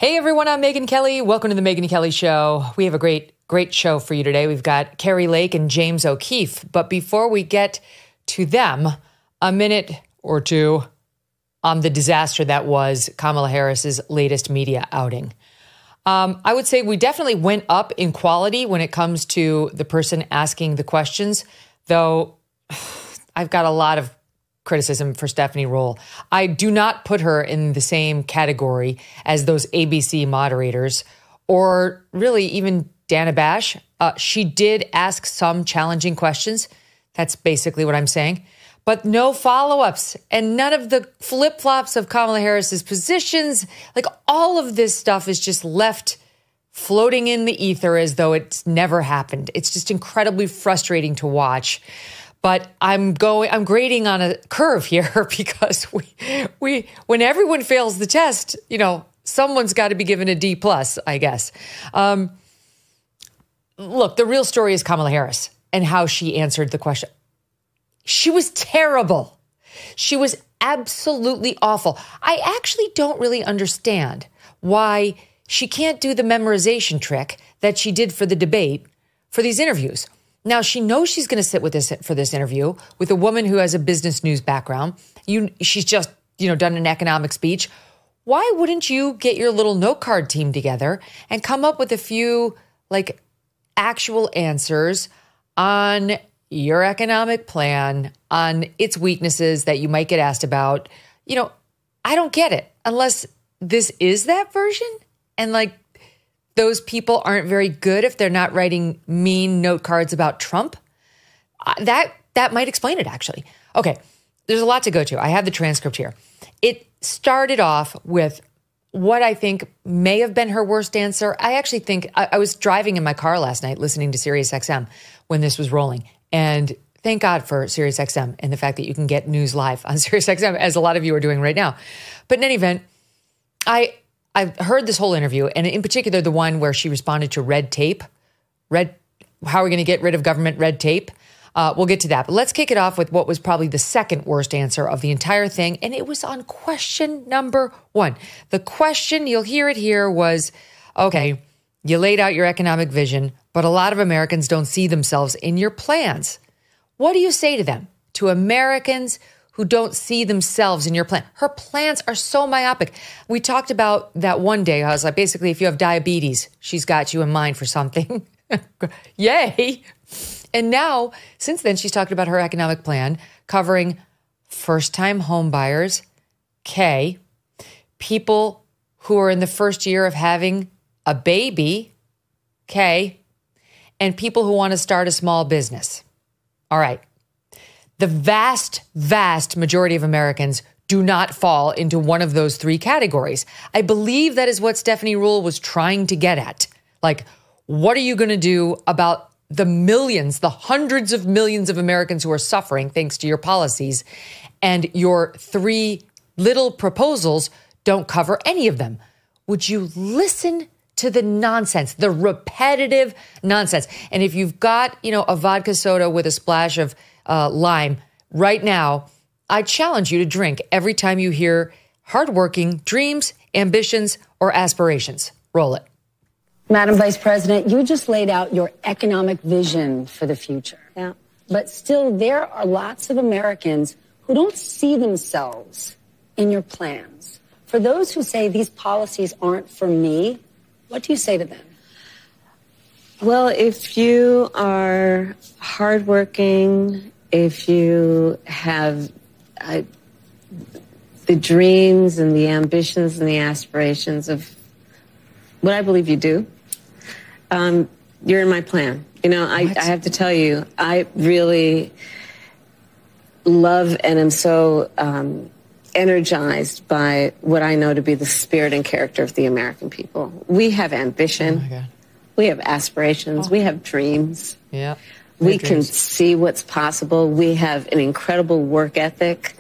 Hey everyone, I'm Megyn Kelly. Welcome to the Megyn Kelly Show. We have a great show for you today. We've got Kari Lake and James O'Keefe. But before we get to them, a minute or two on the disaster that was Kamala Harris's latest media outing. I would say we definitely went up in quality when it comes to the person asking the questions, though I've got a lot of criticism for Stephanie Roll. I do not put her in the same category as those ABC moderators or really even Dana Bash. She did ask some challenging questions. That's basically what I'm saying. But no follow-ups and none of the flip-flops of Kamala Harris's positions. Like all of this stuff is just left floating in the ether as though it's never happened. It's just incredibly frustrating to watch. But I'm grading on a curve here because when everyone fails the test, someone's got to be given a D+, I guess. Look, the real story is Kamala Harris and how she answered the question. She was terrible. She was absolutely awful. I actually don't really understand why she can't do the memorization trick that she did for the debate for these interviews. Now, she knows she's going to sit for this interview with a woman who has a business news background. She's just, done an economic speech. Why wouldn't you get your little note card team together and come up with a few, actual answers on your economic plan, on its weaknesses that you might get asked about? I don't get it unless this is that version and those people aren't very good if they're not writing mean note cards about Trump. That might explain it, actually. Okay, there's a lot to go to. I have the transcript here. It started off with what I think may have been her worst answer. I actually think I was driving in my car last night listening to SiriusXM when this was rolling. And thank God for SiriusXM and the fact that you can get news live on SiriusXM, as a lot of you are doing right now. But in any event, I heard this whole interview, and in particular, the one where she responded to red tape. How are we going to get rid of government red tape? We'll get to that. But let's kick it off with what was probably the second worst answer of the entire thing, and it was on question number 1. The question, you'll hear it here, was, okay, you laid out your economic vision, but a lot of Americans don't see themselves in your plans. What do you say to them, to Americans who don't see themselves in your plan? Her plans are so myopic. We talked about that one day. I was like, basically, if you have diabetes, she's got you in mind for something. Yay. And now, since then, she's talked about her economic plan covering first-time home buyers, K, people who are in the first year of having a baby, K, and people who want to start a small business. All right. The vast, vast majority of Americans do not fall into one of those 3 categories. I believe that is what Stephanie Ruhle was trying to get at. What are you going to do about the millions, the hundreds of millions of Americans who are suffering thanks to your policies? And your 3 little proposals don't cover any of them. Would you listen to the nonsense, the repetitive nonsense? And if you've got, a vodka soda with a splash of lime right now, I challenge you to drink every time you hear hardworking dreams, ambitions, or aspirations. Roll it. Madam Vice President, you just laid out your economic vision for the future. Yeah. But still, there are lots of Americans who don't see themselves in your plans. For those who say these policies aren't for me, what do you say to them? Well, if you are hardworking, if you have the dreams and the ambitions and the aspirations of what I believe you do, you're in my plan. I have to tell you, I really love and am so energized by what I know to be the spirit and character of the American people. We have ambition. Oh my God. We have aspirations. We have dreams. Yeah. We can see what's possible. We have an incredible work ethic.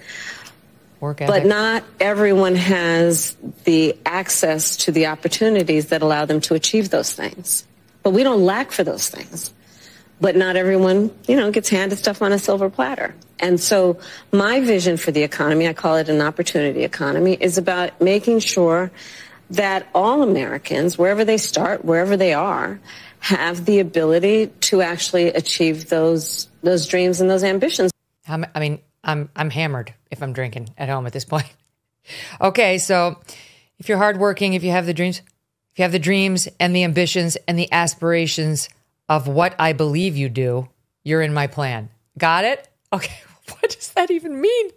But not everyone has the access to the opportunities that allow them to achieve those things. But we don't lack for those things. But not everyone, gets handed stuff on a silver platter. And so my vision for the economy, I call it an opportunity economy, is about making sure that all Americans, wherever they start, wherever they are, have the ability to actually achieve those dreams and those ambitions. I'm hammered if I'm drinking at home at this point. Okay, so if you're hardworking, if you have the dreams and the ambitions and the aspirations of what I believe you do, you're in my plan. Got it? Okay, what does that even mean?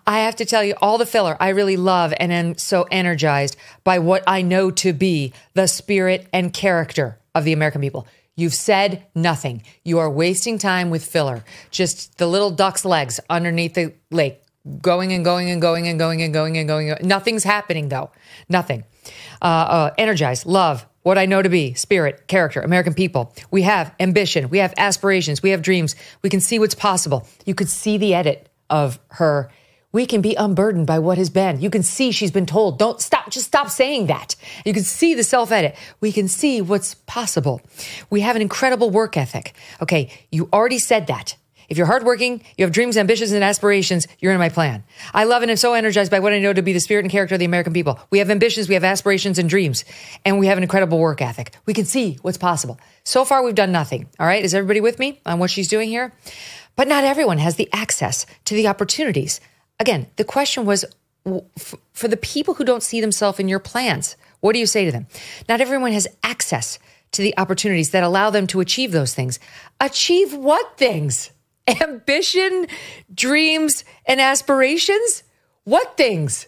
I have to tell you, all the filler I really love and am so energized by what I know to be the spirit and character of the American people. You've said nothing. You are wasting time with filler. Just the little duck's legs underneath the lake, going and going and going and going and going and going. Nothing's happening, though. Nothing. Energize, love, what I know to be, spirit, character, American people. We have ambition. We have aspirations. We have dreams. We can see what's possible. You could see the edit of her. We can be unburdened by what has been. You can see she's been told, don't stop, just stop saying that. You can see the self-edit. We can see what's possible. We have an incredible work ethic. Okay, you already said that. If you're hardworking, you have dreams, ambitions, and aspirations, you're in my plan. I love and am so energized by what I know to be the spirit and character of the American people. We have ambitions, we have aspirations and dreams, and we have an incredible work ethic. We can see what's possible. So far, we've done nothing. All right, is everybody with me on what she's doing here? But not everyone has the access to the opportunities. Again, the question was, for the people who don't see themselves in your plans, what do you say to them? Not everyone has access to the opportunities that allow them to achieve those things. Achieve what things? Ambition, dreams, and aspirations? What things?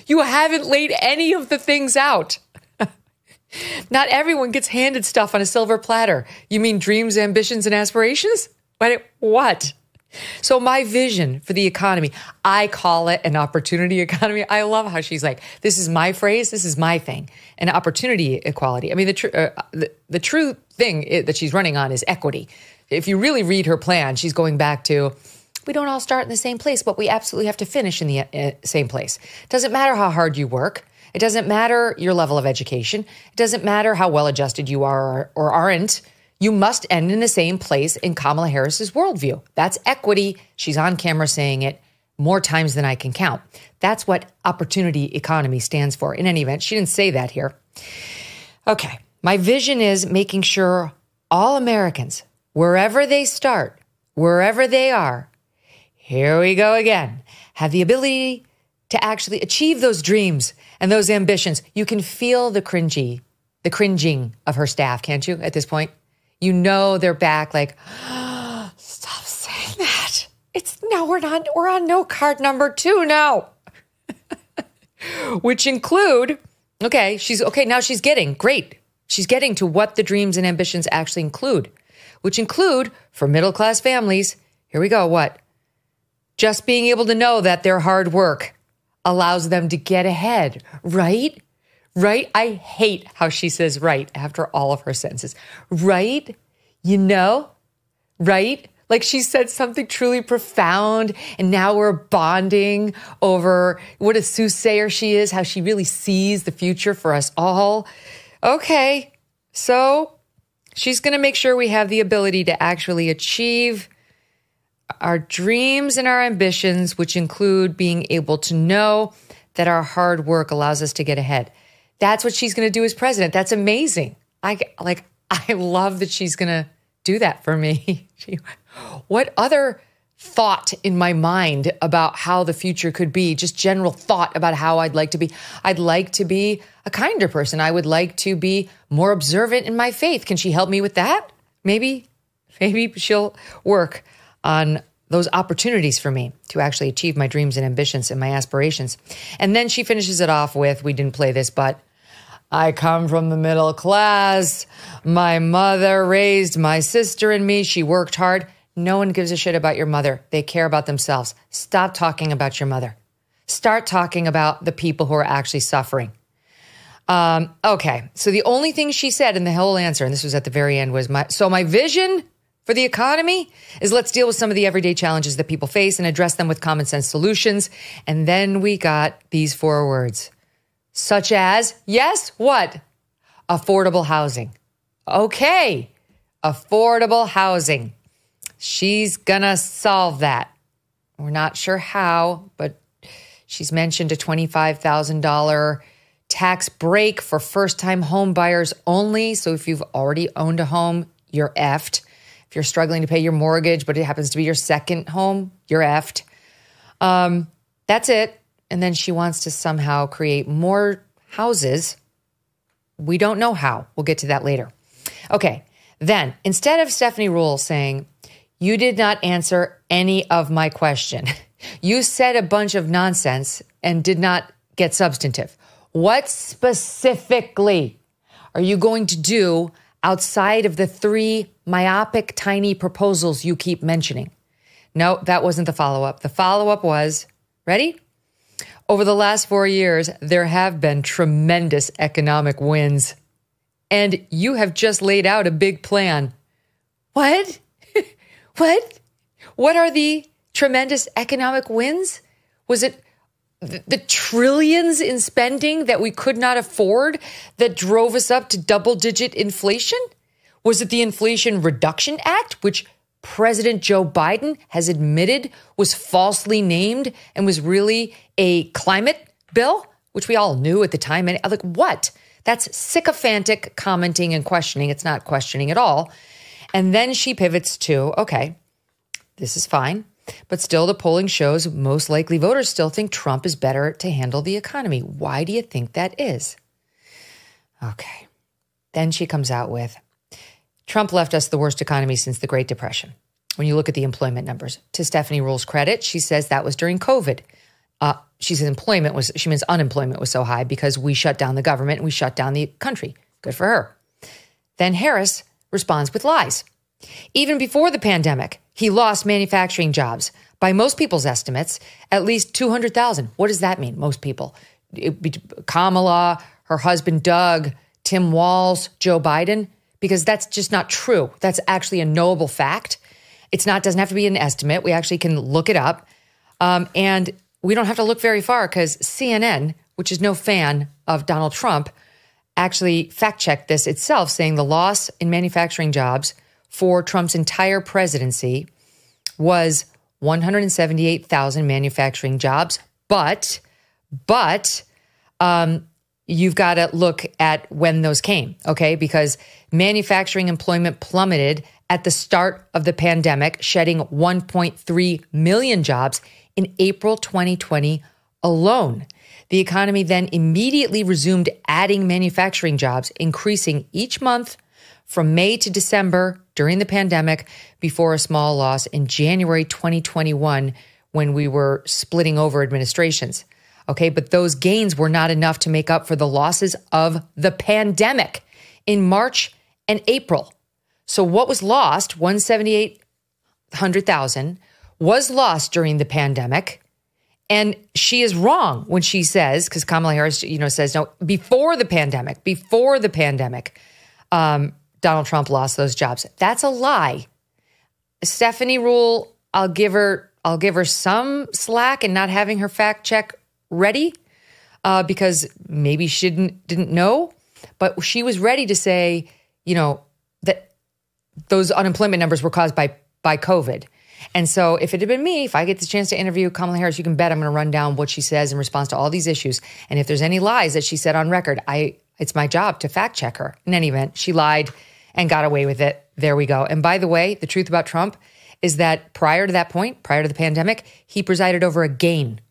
You haven't laid any of the things out. Not everyone gets handed stuff on a silver platter. You mean dreams, ambitions, and aspirations? What? So my vision for the economy, I call it an opportunity economy. I love how she's like, this is my phrase, this is my thing, an opportunity equality. I mean, the true thing that she's running on is equity. If you really read her plan, she's going back to, we don't all start in the same place, but we absolutely have to finish in the same place. It doesn't matter how hard you work. It doesn't matter your level of education. It doesn't matter how well adjusted you are or aren't. You must end in the same place in Kamala Harris's worldview. That's equity. She's on camera saying it more times than I can count. That's what opportunity economy stands for. In any event, she didn't say that here. Okay, my vision is making sure all Americans, wherever they start, wherever they are, here we go again, have the ability to actually achieve those dreams and those ambitions. You can feel the cringing of her staff, can't you, at this point? You know they're back like, oh, stop saying that. We're on no card number 2 now. Which include, now she's getting to what the dreams and ambitions actually include, which include, for middle-class families, here we go, what? Just being able to know that their hard work allows them to get ahead, right? Right? I hate how she says right after all of her sentences. Right? You know? Right? Like she said something truly profound, and now we're bonding over what a soothsayer she is, how she really sees the future for us all. Okay, so she's going to make sure we have the ability to actually achieve our dreams and our ambitions, which include being able to know that our hard work allows us to get ahead. That's what she's going to do as president. That's amazing. I love that she's going to do that for me. What other thought in my mind about how the future could be, just general thought about how I'd like to be. I'd like to be a kinder person. I would like to be more observant in my faith. Can she help me with that? Maybe she'll work on those opportunities for me to actually achieve my dreams and ambitions and my aspirations. And then she finishes it off with, we didn't play this, but I come from the middle class. My mother raised my sister and me. She worked hard. No one gives a shit about your mother. They care about themselves. Stop talking about your mother. Start talking about the people who are actually suffering. Okay, so the only thing she said in the whole answer, and this was at the very end, was my vision for the economy is let's deal with some of the everyday challenges that people face and address them with common sense solutions. And then we got these 4 words, such as, yes, what? Affordable housing. Okay, affordable housing. She's gonna solve that. We're not sure how, but She's mentioned a $25,000 tax break for first-time home buyers only. So if you've already owned a home, you're effed. If you're struggling to pay your mortgage, but it happens to be your second home, you're effed. That's it. And then she wants to somehow create more houses. We don't know how. We'll get to that later. Okay. Then instead of Stephanie Ruhle saying, you did not answer any of my question. You said a bunch of nonsense and did not get substantive. What specifically are you going to do outside of the 3 myopic, tiny proposals you keep mentioning? No, that wasn't the follow-up. The follow-up was, ready? Over the last 4 years, there have been tremendous economic wins. And you have just laid out a big plan. What? What? What are the tremendous economic wins? Was it the trillions in spending that we could not afford that drove us up to double-digit inflation? Was it the Inflation Reduction Act, which President Joe Biden has admitted was falsely named and was really a climate bill, which we all knew at the time? And like, what? That's sycophantic commenting and questioning. It's not questioning at all. And then she pivots to, okay, this is fine, but still the polling shows most likely voters still think Trump is better to handle the economy. Why do you think that is? Okay. Then she comes out with, Trump left us the worst economy since the Great Depression. When you look at the employment numbers, to Stephanie Ruhle's credit, she says that was during COVID. She says she means unemployment was so high because we shut down the government and we shut down the country. Good for her. Then Harris responds with lies. Even before the pandemic, he lost manufacturing jobs. By most people's estimates, at least 200,000. What does that mean, most people? Kamala, her husband Doug, Tim Walz, Joe Biden? Because that's just not true. That's actually a knowable fact. Doesn't have to be an estimate. We actually can look it up. And we don't have to look very far because CNN, which is no fan of Donald Trump, actually fact-checked this itself, saying the loss in manufacturing jobs for Trump's entire presidency was 178,000 manufacturing jobs. But you've got to look at when those came, okay? Because manufacturing employment plummeted at the start of the pandemic, shedding 1.3 million jobs in April 2020 alone. The economy then immediately resumed adding manufacturing jobs, increasing each month from May to December during the pandemic before a small loss in January 2021 when we were splitting over administrations. Okay, but those gains were not enough to make up for the losses of the pandemic in March and April. So what was lost, 178,000, was lost during the pandemic. And she is wrong when she says, because Kamala Harris, says, no, before the pandemic, Donald Trump lost those jobs. That's a lie. Stephanie Ruhle, I'll give her some slack in not having her fact check ready because maybe she didn't know, but she was ready to say, that those unemployment numbers were caused by COVID. And so if it had been me, if I get the chance to interview Kamala Harris, you can bet I'm going to run down what she says in response to all these issues. And if there's any lies that she said on record, it's my job to fact check her. In any event, she lied and got away with it. There we go. And by the way, the truth about Trump is that prior to that point, prior to the pandemic, he presided over a gain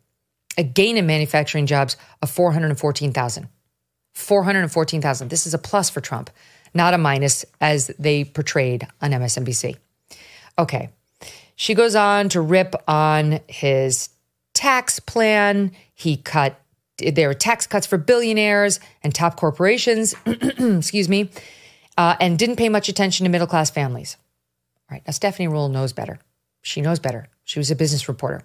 in manufacturing jobs of 414,000. 414,000. This is a plus for Trump, not a minus as they portrayed on MSNBC. Okay. She goes on to rip on his tax plan. There were tax cuts for billionaires and top corporations, excuse me, and didn't pay much attention to middle-class families. All right. Now, Stephanie Ruhle knows better. She knows better. She was a business reporter.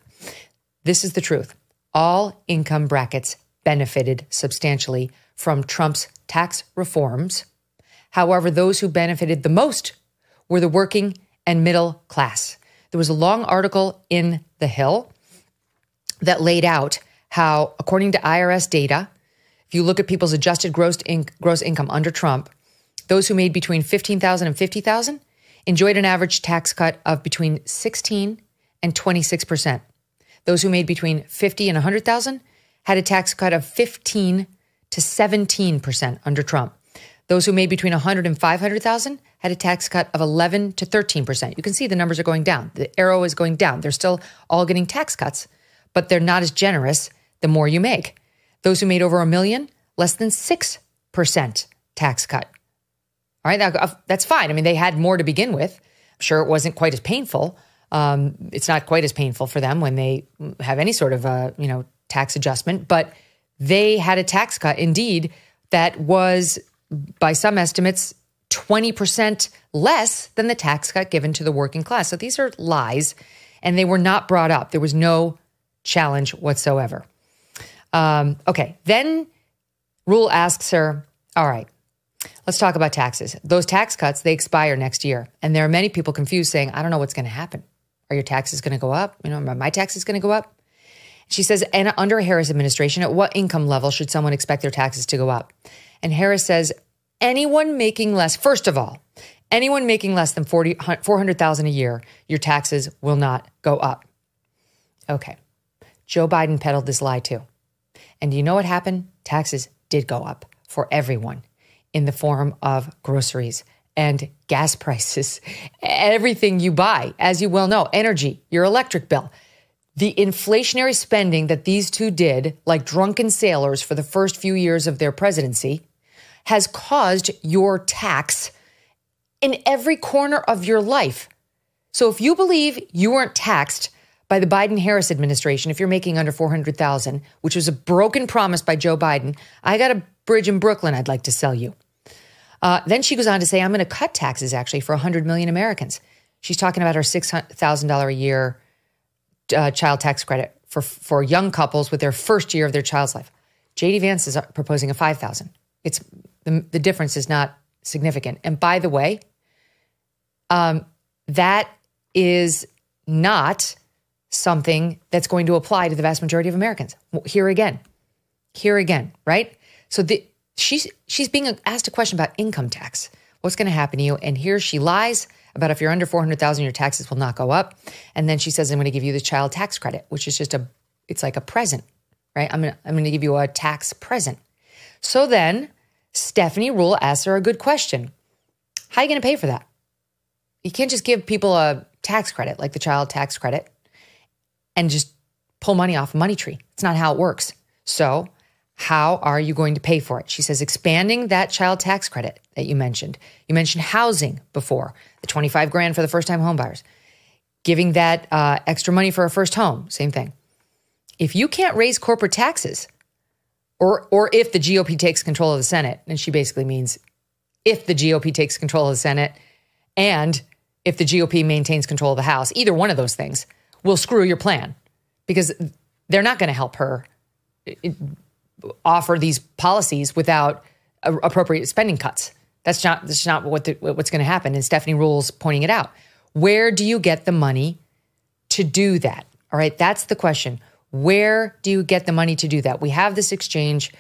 This is the truth. All income brackets benefited substantially from Trump's tax reforms. However, those who benefited the most were the working and middle class. There was a long article in The Hill that laid out how, according to IRS data, if you look at people's adjusted gross income under Trump, those who made between $15,000 and $50,000 enjoyed an average tax cut of between 16 and 26%. Those who made between 50 and 100,000 had a tax cut of 15 to 17% under Trump. Those who made between 100 and 500,000 had a tax cut of 11 to 13%. You can see the numbers are going down. The arrow is going down. They're still all getting tax cuts, but they're not as generous the more you make. Those who made over $1 million, less than 6% tax cut. All right, that's fine. I mean, they had more to begin with. I'm sure it wasn't quite as painful. It's not quite as painful for them when they have any sort of, tax adjustment, but they had a tax cut indeed that was, by some estimates, 20% less than the tax cut given to the working class. So these are lies, and they were not brought up. There was no challenge whatsoever. Okay, then Rule asks her, all right, let's talk about taxes. Those tax cuts, they expire next year. And there are many people confused saying, I don't know what's going to happen. Are your taxes going to go up? Are my taxes going to go up? She says, and under a Harris administration, at what income level should someone expect their taxes to go up? And Harris says, anyone making less, first of all, anyone making less than $400,000 a year, your taxes will not go up. Okay. Joe Biden peddled this lie too. And do you know what happened? Taxes did go up for everyone in the form of groceries and gas prices, everything you buy, as you well know, energy, your electric bill. The inflationary spending that these two did, like drunken sailors for the first few years of their presidency, has caused your tax in every corner of your life. So if you believe you weren't taxed by the Biden-Harris administration, if you're making under $400,000, which was a broken promise by Joe Biden, I got a bridge in Brooklyn I'd like to sell you. Then she goes on to say, I'm going to cut taxes actually for 100 million Americans. She's talking about her $6,000 a year child tax credit for young couples with their first year of their child's life. J.D. Vance is proposing a $5,000. It's the difference is not significant. And by the way, that is not something that's going to apply to the vast majority of Americans. Here again, right? So she's being asked a question about income tax. What's going to happen to you? And here she lies about if you're under $400,000, your taxes will not go up. And then she says, I'm going to give you the child tax credit, which is just it's like a present, right? I'm going to give you a tax present. So then Stephanie Ruhle asks her a good question. How are you going to pay for that? You can't just give people a tax credit, like the child tax credit, and just pull money off a money tree. It's not how it works. So how are you going to pay for it? She says, expanding that child tax credit that you mentioned. You mentioned housing before, the $25,000 for the first-time home buyers. Giving that extra money for a first home, same thing. If you can't raise corporate taxes, or if the GOP takes control of the Senate, and she basically means if the GOP takes control of the Senate and if the GOP maintains control of the House, either one of those things will screw your plan because they're not going to help her offer these policies without appropriate spending cuts. That's not what's going to happen. And Stephanie Ruhle's pointing it out. Where do you get the money to do that? All right, that's the question. Where do you get the money to do that? We have this exchange.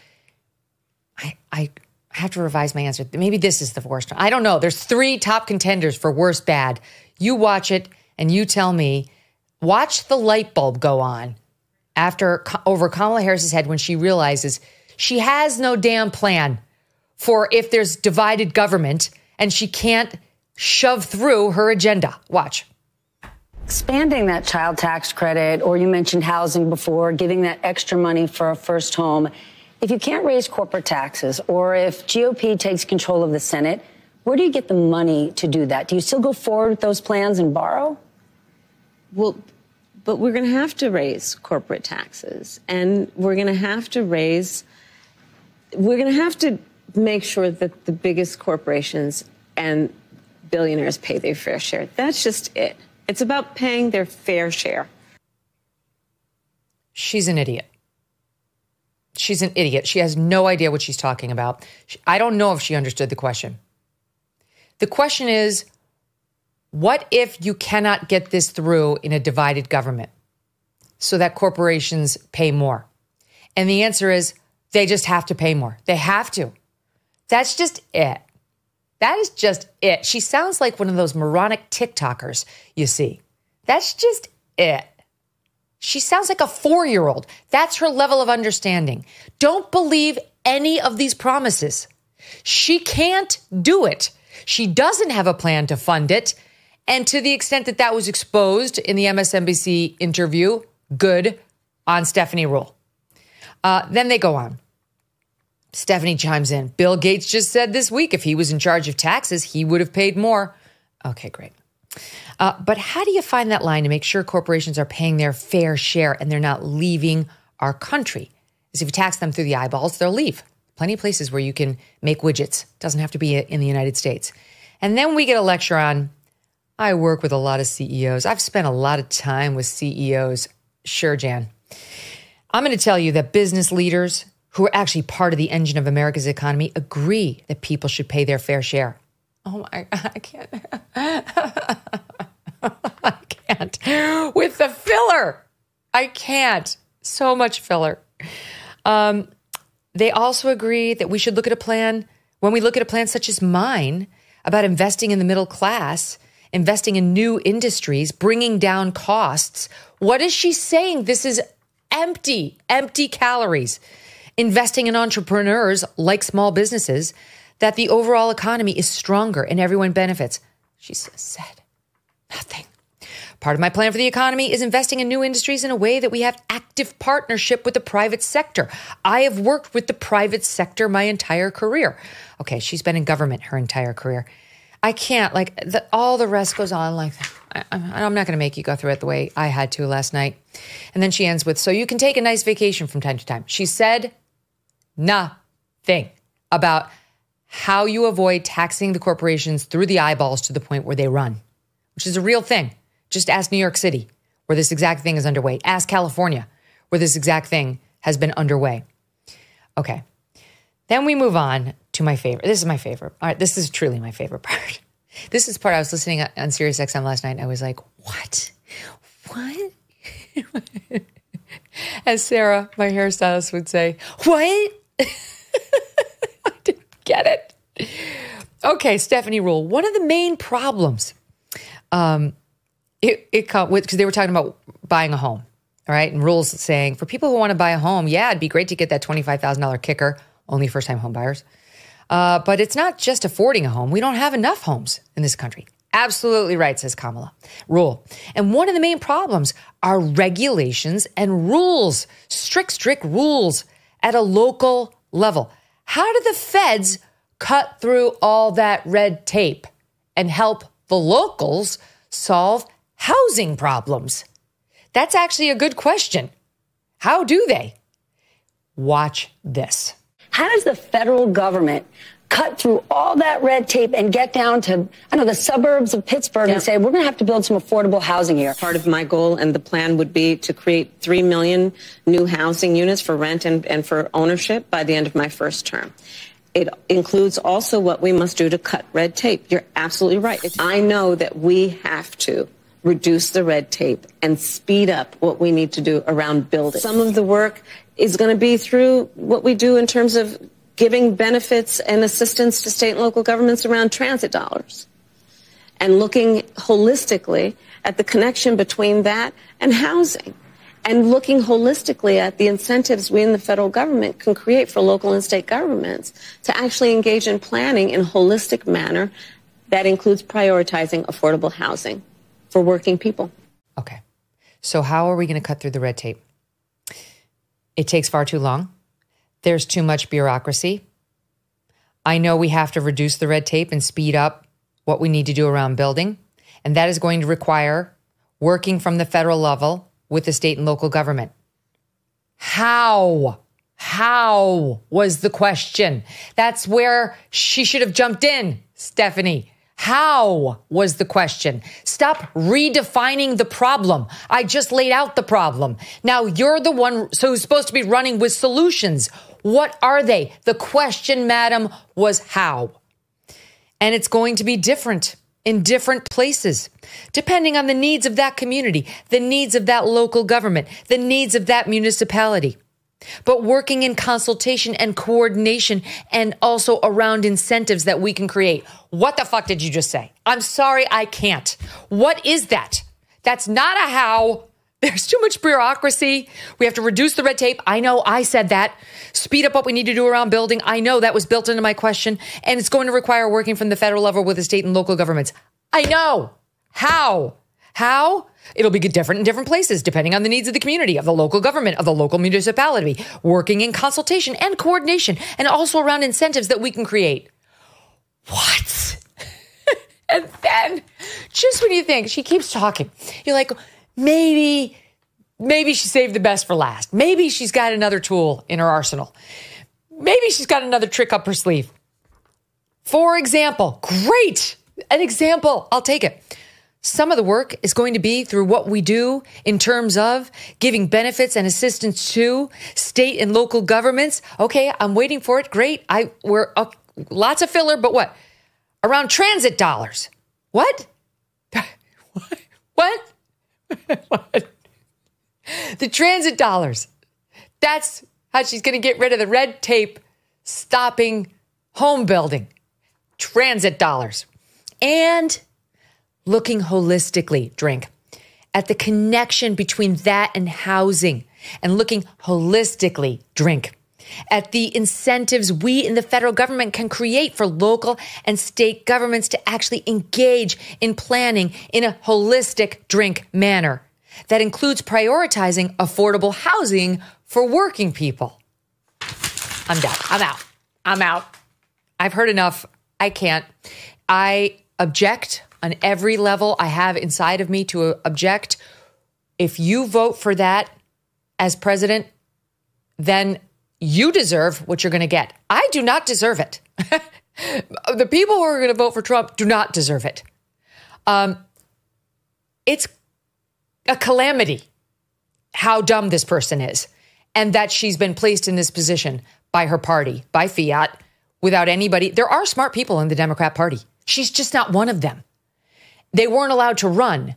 I have to revise my answer. Maybe this is the worst one. I don't know. There's 3 top contenders for worst bad. You watch it and you tell me. Watch the light bulb go on over Kamala Harris's head when she realizes she has no damn plan for if there's divided government and she can't shove through her agenda. Watch. Expanding that child tax credit, or you mentioned housing before, giving that extra money for a first home. If you can't raise corporate taxes, or if GOP takes control of the Senate, where do you get the money to do that? Do you still go forward with those plans and borrow? Well, but we're going to have to raise corporate taxes, and we're going to have to make sure that the biggest corporations and billionaires pay their fair share. That's just it. It's about paying their fair share. She's an idiot. She's an idiot. She has no idea what she's talking about. I don't know if she understood the question. The question is, what if you cannot get this through in a divided government so that corporations pay more? And the answer is they just have to pay more. They have to. That's just it. That is just it. She sounds like one of those moronic TikTokers you see. That's just it. She sounds like a 4-year-old. That's her level of understanding. Don't believe any of these promises. She can't do it. She doesn't have a plan to fund it. And to the extent that that was exposed in the MSNBC interview, good on Stephanie Ruhle. Then they go on. Stephanie chimes in. Bill Gates just said this week if he was in charge of taxes, he would have paid more. Okay, great. But how do you find that line to make sure corporations are paying their fair share and they're not leaving our country? Because if you tax them through the eyeballs, they'll leave. Plenty of places where you can make widgets. Doesn't have to be in the United States. And then we get a lecture on, I work with a lot of CEOs. I've spent a lot of time with CEOs. Sure, Jan. I'm going to tell you that business leaders who are actually part of the engine of America's economy agree that people should pay their fair share. Oh my God, I can't. I can't. With the filler. I can't. So much filler. They also agree that we should look at a plan, when we look at a plan such as mine, about investing in the middle class, investing in new industries, bringing down costs. What is she saying? This is empty calories. Investing in entrepreneurs like small businesses, that the overall economy is stronger and everyone benefits. She said nothing. Part of my plan for the economy is investing in new industries in a way that we have active partnership with the private sector. I have worked with the private sector my entire career. Okay, she's been in government her entire career. I can't, all the rest goes on like that. I'm not going to make you go through it the way I had to last night. And then she ends with, so you can take a nice vacation from time to time. She said nothing about how you avoid taxing the corporations through the eyeballs to the point where they run, which is a real thing. Just ask New York City, where this exact thing is underway. Ask California, where this exact thing has been underway. Okay. Then we move on to my favorite. This is my favorite. All right, this is truly my favorite part. This is the part I was listening on Sirius XM last night, and I was like, what? What? As Sarah, my hairstylist, would say, what? I didn't get it. Okay, Stephanie Ruhle. One of the main problems, because they were talking about buying a home, all right? And Ruhle's saying, for people who want to buy a home, yeah, it'd be great to get that $25,000 kicker, only first-time home buyers. But it's not just affording a home. We don't have enough homes in this country. Absolutely right, says Kamala Ruhle. And one of the main problems are regulations and rules, strict rules at a local level. How do the feds cut through all that red tape and help the locals solve housing problems? That's actually a good question. How do they? Watch this. How does the federal government cut through all that red tape and get down to, the suburbs of Pittsburgh and say, we're going to have to build some affordable housing here? Part of my goal and the plan would be to create 3 million new housing units for rent and for ownership by the end of my first term. It includes also what we must do to cut red tape. You're absolutely right. I know that we have to reduce the red tape and speed up what we need to do around building. Some of the work is going to be through what we do in terms of giving benefits and assistance to state and local governments around transit dollars and looking holistically at the connection between that and housing and looking holistically at the incentives we in the federal government can create for local and state governments to actually engage in planning in a holistic manner that includes prioritizing affordable housing for working people. Okay. So how are we going to cut through the red tape? It takes far too long. There's too much bureaucracy. I know we have to reduce the red tape and speed up what we need to do around building. And that is going to require working from the federal level with the state and local government. How? How was the question? That's where she should have jumped in, Stephanie. How was the question? Stop redefining the problem. I just laid out the problem. Now you're the one who's supposed to be running with solutions. What are they? The question, madam, was how. And it's going to be different in different places, depending on the needs of that community, the needs of that local government, the needs of that municipality. But working in consultation and coordination and also around incentives that we can create. What the fuck did you just say? I'm sorry, I can't. What is that? That's not a how. There's too much bureaucracy. We have to reduce the red tape. I know I said that. Speed up what we need to do around building. I know that was built into my question. And it's going to require working from the federal level with the state and local governments. I know. How? How? It'll be different in different places, depending on the needs of the community, of the local government, of the local municipality, working in consultation and coordination, and also around incentives that we can create. What? And then, just when you think, she keeps talking, you're like, maybe she saved the best for last. Maybe she's got another tool in her arsenal. Maybe she's got another trick up her sleeve. For example, great, an example, I'll take it. Some of the work is going to be through what we do in terms of giving benefits and assistance to state and local governments. Okay, I'm waiting for it. Great. We're lots of filler, but what? Around transit dollars. What? What? What? The transit dollars. That's how she's going to get rid of the red tape stopping home building. Transit dollars. And looking holistically, at the connection between that and housing, and looking holistically, at the incentives we in the federal government can create for local and state governments to actually engage in planning in a holistic manner that includes prioritizing affordable housing for working people. I'm done. I'm out. I've heard enough. I can't. I object on every level I have inside of me to object. If you vote for that as president, then you deserve what you're going to get. I do not deserve it. The people who are going to vote for Trump do not deserve it. It's a calamity how dumb this person is, and that she's been placed in this position by her party, by fiat, without anybody. There are smart people in the Democrat Party. She's just not one of them. They weren't allowed to run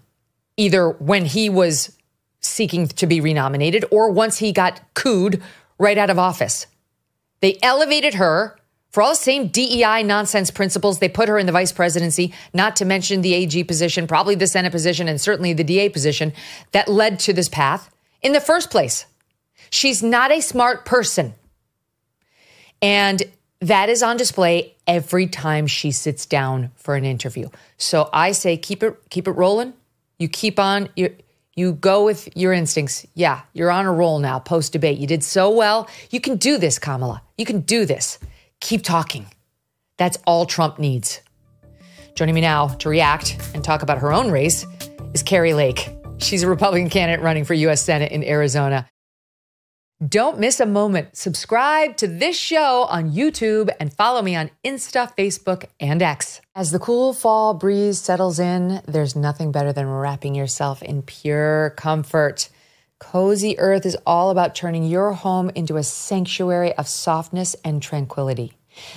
either when he was seeking to be renominated or once he got cooed right out of office. They elevated her for all the same DEI nonsense principles. They put her in the vice presidency, not to mention the AG position, probably the Senate position, and certainly the DA position that led to this path in the first place. She's not a smart person. And that is on display every time she sits down for an interview. So I say, keep it rolling. You keep on, you go with your instincts. Yeah, you're on a roll now post-debate. You did so well. You can do this, Kamala. You can do this. Keep talking. That's all Trump needs. Joining me now to react and talk about her own race is Kari Lake. She's a Republican candidate running for U.S. Senate in Arizona. Don't miss a moment. Subscribe to this show on YouTube and follow me on Insta, Facebook, and X. As the cool fall breeze settles in, there's nothing better than wrapping yourself in pure comfort. Cozy Earth is all about turning your home into a sanctuary of softness and tranquility.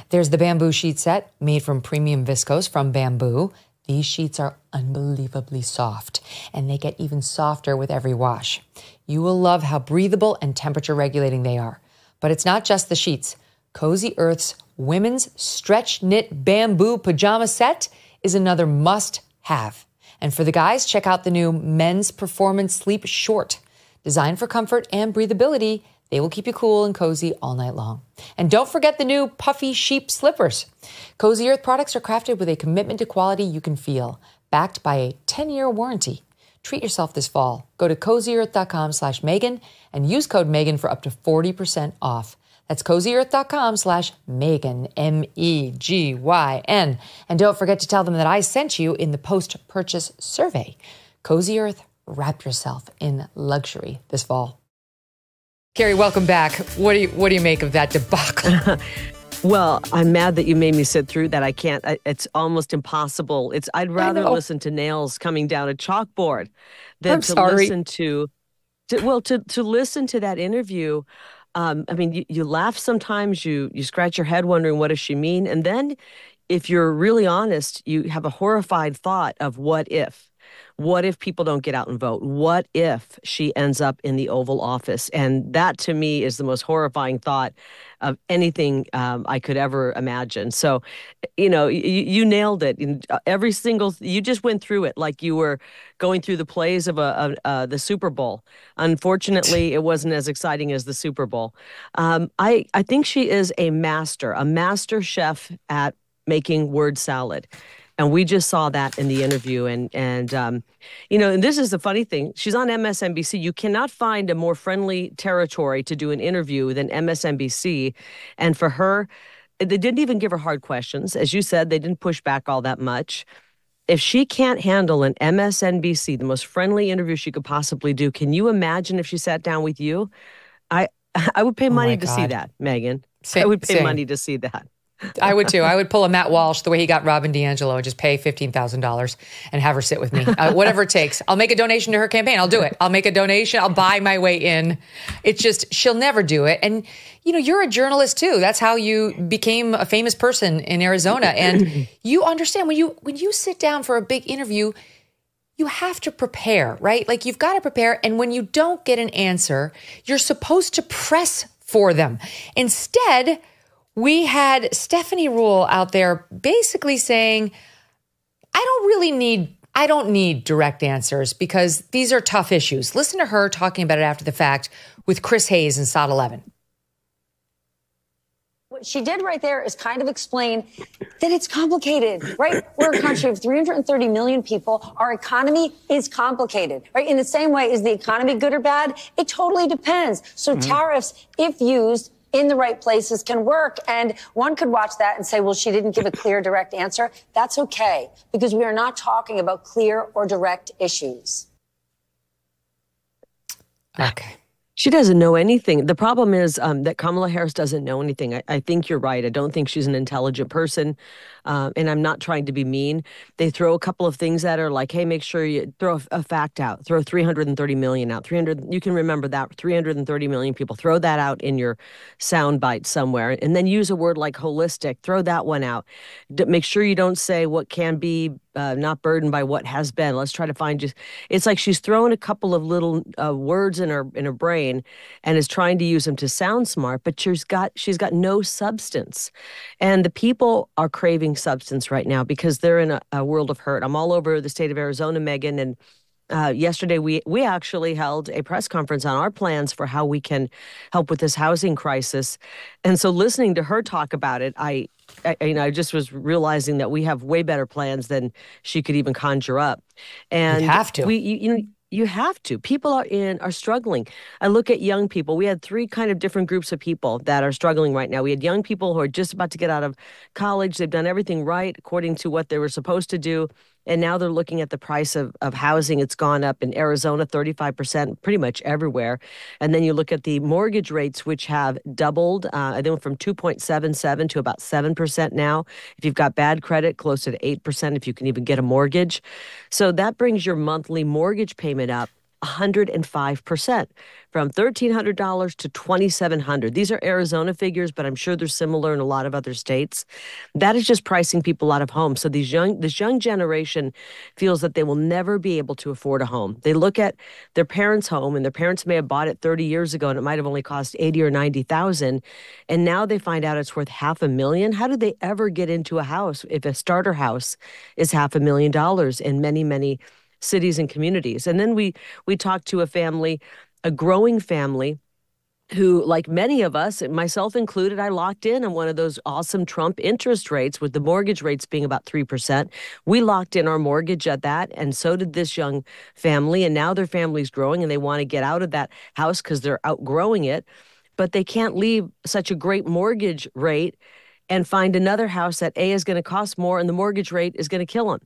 There's the bamboo sheet set made from premium viscose from bamboo. These sheets are unbelievably soft, and they get even softer with every wash. You will love how breathable and temperature regulating they are. But it's not just the sheets. Cozy Earth's women's stretch knit bamboo pajama set is another must-have. And for the guys, check out the new Men's Performance Sleep Short. Designed for comfort and breathability, they will keep you cool and cozy all night long. And don't forget the new puffy sheep slippers. Cozy Earth products are crafted with a commitment to quality you can feel, backed by a 10-year warranty. Treat yourself this fall. Go to cozyearth.com/Megyn and use code Megyn for up to 40% off. That's cozyearth.com/Megyn, MEGYN. And don't forget to tell them that I sent you in the post-purchase survey. Cozy Earth, wrap yourself in luxury this fall. Kari, welcome back. What do you make of that debacle? Well, I'm mad that you made me sit through that. I can't. It's almost impossible. I'd rather listen to nails coming down a chalkboard than listen to listen to that interview. I mean, you laugh sometimes. You scratch your head wondering what does she mean, and then if you're really honest, you have a horrified thought of what if. What if people don't get out and vote? What if she ends up in the Oval Office? And that, to me, is the most horrifying thought of anything I could ever imagine. So, you nailed it. You just went through it like you were going through the plays of the Super Bowl. Unfortunately, it wasn't as exciting as the Super Bowl. I think she is a master chef at making word salad. And we just saw that in the interview. And this is the funny thing. She's on MSNBC. You cannot find a more friendly territory to do an interview than MSNBC. And for her, they didn't even give her hard questions. As you said, they didn't push back all that much. If she can't handle an MSNBC, the most friendly interview she could possibly do, can you imagine if she sat down with you? I would pay money to see that, Megyn. I would pay money to see that. I would too. I would pull a Matt Walsh the way he got Robin DiAngelo and just pay $15,000 and have her sit with me. Whatever it takes. I'll make a donation to her campaign. I'll do it. I'll make a donation. I'll buy my way in. It's just, she'll never do it. And, you're a journalist too. That's how you became a famous person in Arizona. And you understand when you sit down for a big interview, you have to prepare, right? Like you've got to prepare. And when you don't get an answer, you're supposed to press for them. Instead, we had Stephanie Ruhle out there basically saying, I don't need direct answers because these are tough issues. Listen to her talking about it after the fact with Chris Hayes and Sod 11. What she did right there is kind of explain that it's complicated, right? We're a country of 330 million people. Our economy is complicated, right? In the same way, is the economy good or bad? It totally depends. So tariffs, if used in the right places, can work. And one could watch that and say, well, she didn't give a clear, direct answer. That's okay, because we are not talking about clear or direct issues. Okay. She doesn't know anything. The problem is that Kamala Harris doesn't know anything. I think you're right. I don't think she's an intelligent person. And I'm not trying to be mean. They throw a couple of things at her like, hey, make sure you throw a fact out. Throw 330 million out. You can remember that, 330 million people. Throw that out in your sound bite somewhere. And then use a word like holistic. Throw that one out. Make sure you don't say what can be not burdened by what has been. Let's try to find just. It's like she's throwing a couple of little words in her brain and is trying to use them to sound smart, but she's got no substance. And the people are craving substance right now because they're in a world of hurt. I'm all over the state of Arizona, Megyn, and yesterday we actually held a press conference on our plans for how we can help with this housing crisis. And so listening to her talk about it, I just was realizing that we have way better plans than she could even conjure up. And you have to. You have to. People are struggling. I look at young people. We had three kind of different groups of people that are struggling right now. We had young people who are just about to get out of college. They've done everything right according to what they were supposed to do. And now they're looking at the price of housing. It's gone up in Arizona 35%, pretty much everywhere. And then you look at the mortgage rates, which have doubled. I think from 2.77 to about 7% now. If you've got bad credit, closer to 8% if you can even get a mortgage. So that brings your monthly mortgage payment up 105%, from $1,300 to $2,700. These are Arizona figures, but I'm sure they're similar in a lot of other states. That is just pricing people out of homes. So this young generation feels that they will never be able to afford a home. They look at their parents' home, and their parents may have bought it 30 years ago, and it might have only cost $80,000 or $90,000, and now they find out it's worth $500,000. How did they ever get into a house if a starter house is $500,000 in many, many cities and communities? And then we talked to a growing family who, like many of us, myself included, I locked in on one of those awesome Trump interest rates with the mortgage rates being about 3%. We locked in our mortgage at that, and so did this young family. And now their family's growing and they want to get out of that house because they're outgrowing it. But they can't leave such a great mortgage rate and find another house that A, is going to cost more and the mortgage rate is going to kill them.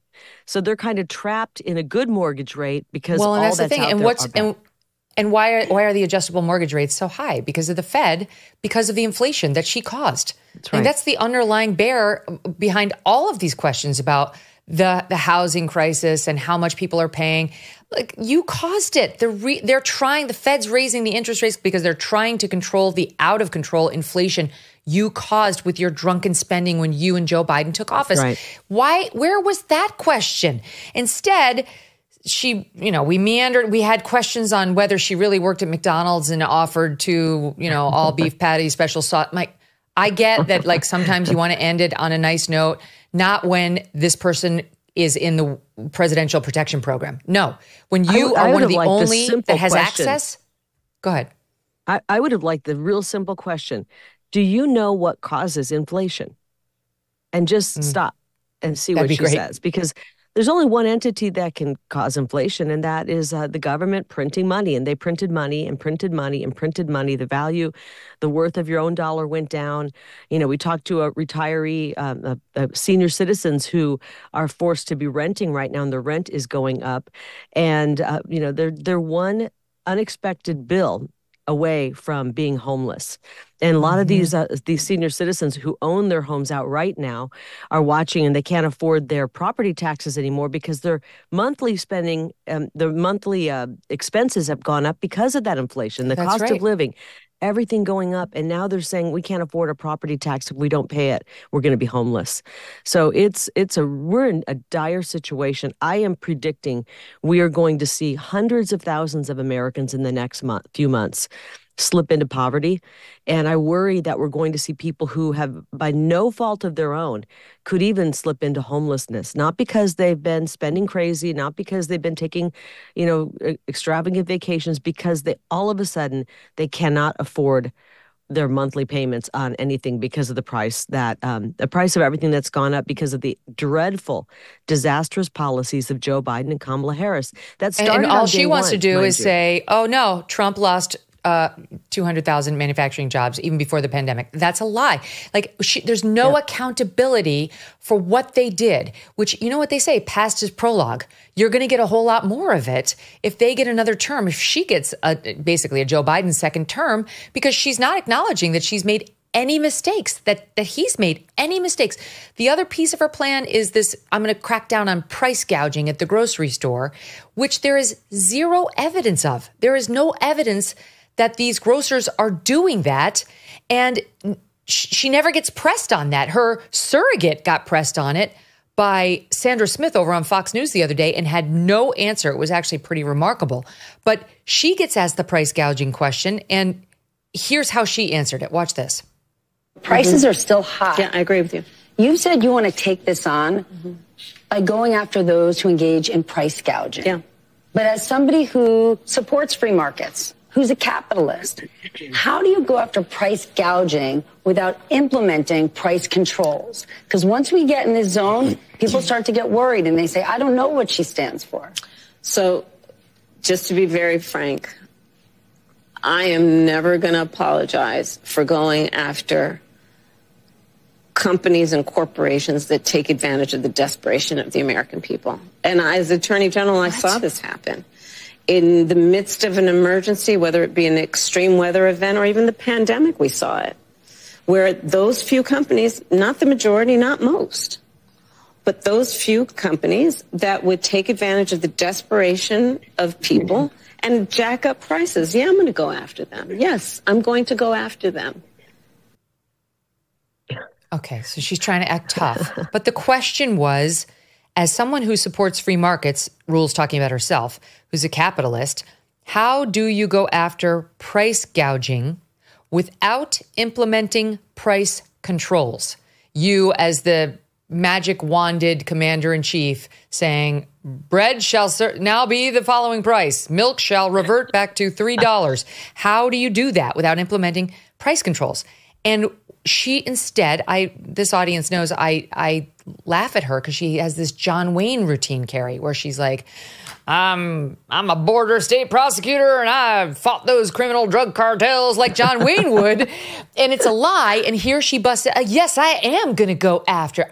So they're kind of trapped in a good mortgage rate because all that's out there. And why are the adjustable mortgage rates so high? Because of the Fed, because of the inflation that she caused. That's right. And that's the underlying bear behind all of these questions about the housing crisis and how much people are paying. Like, you caused it. The Fed's raising the interest rates because they're trying to control the out of control inflation you caused with your drunken spending when you and Joe Biden took office. Right. Where was that question? Instead, we meandered. We had questions on whether she really worked at McDonald's and offered to, all beef patty, special sauce. I get that, like, sometimes you want to end it on a nice note, not when this person is in the presidential protection program. No, when you are one of the only that has access. Go ahead. I would have liked the real simple question. Do you know what causes inflation? And just stop and see what she says. Because there's only one entity that can cause inflation, and that is the government printing money. And they printed money and printed money and printed money. The value, the worth of your own dollar went down. We talked to a retiree, senior citizens who are forced to be renting right now, and the rent is going up. And, they're one unexpected bill away from being homeless. And a lot of these senior citizens who own their homes outright now are watching, and they can't afford their property taxes anymore because their monthly spending, their monthly expenses have gone up because of that inflation, the cost of living, everything going up. And now they're saying we can't afford a property tax. If we don't pay it, we're going to be homeless. So we're in a dire situation. I am predicting we are going to see hundreds of thousands of Americans in the next few months slip into poverty. And I worry that we're going to see people who have, by no fault of their own, could even slip into homelessness, not because they've been spending crazy, not because they've been taking, extravagant vacations, because all of a sudden they cannot afford their monthly payments on anything because of the price the price of everything that's gone up because of the dreadful, disastrous policies of Joe Biden and Kamala Harris. That started and all she wants to do is say, "Oh no, Trump lost 200,000 manufacturing jobs even before the pandemic." That's a lie. Like, there's no accountability for what they did, which, you know what they say, past is prologue. You're going to get a whole lot more of it if they get another term, if she gets basically a Joe Biden second term, because she's not acknowledging that she's made any mistakes, that he's made any mistakes. The other piece of her plan is this: I'm going to crack down on price gouging at the grocery store, which there is zero evidence of. There is no evidence that these grocers are doing that. And she never gets pressed on that. Her surrogate got pressed on it by Sandra Smith over on Fox News the other day and had no answer. It was actually pretty remarkable. But she gets asked the price gouging question, and here's how she answered it. Watch this. Prices are still high. Yeah, I agree with you. You said you want to take this on by going after those who engage in price gouging. Yeah. But as somebody who supports free markets, who's a capitalist, how do you go after price gouging without implementing price controls? Because once we get in this zone, people start to get worried and they say, I don't know what she stands for. So just to be very frank, I am never going to apologize for going after companies and corporations that take advantage of the desperation of the American people. And as Attorney General, I saw this happen. In the midst of an emergency, whether it be an extreme weather event or even the pandemic, we saw it, where those few companies, not the majority, not most, but those few companies that would take advantage of the desperation of people and jack up prices. Yeah, I'm going to go after them. Yes, I'm going to go after them. Okay, so she's trying to act tough. But the question was, as someone who supports free markets, Rule's talking about herself, who's a capitalist, how do you go after price gouging without implementing price controls? You, as the magic wanded commander-in-chief, saying, bread shall now be the following price. Milk shall revert back to $3. How do you do that without implementing price controls? And she instead, this audience knows I laugh at her because she has this John Wayne routine, Kari, where she's like, I'm a border state prosecutor and I fought those criminal drug cartels like John Wayne would. And it's a lie. And here she busted, yes, I am going to go after.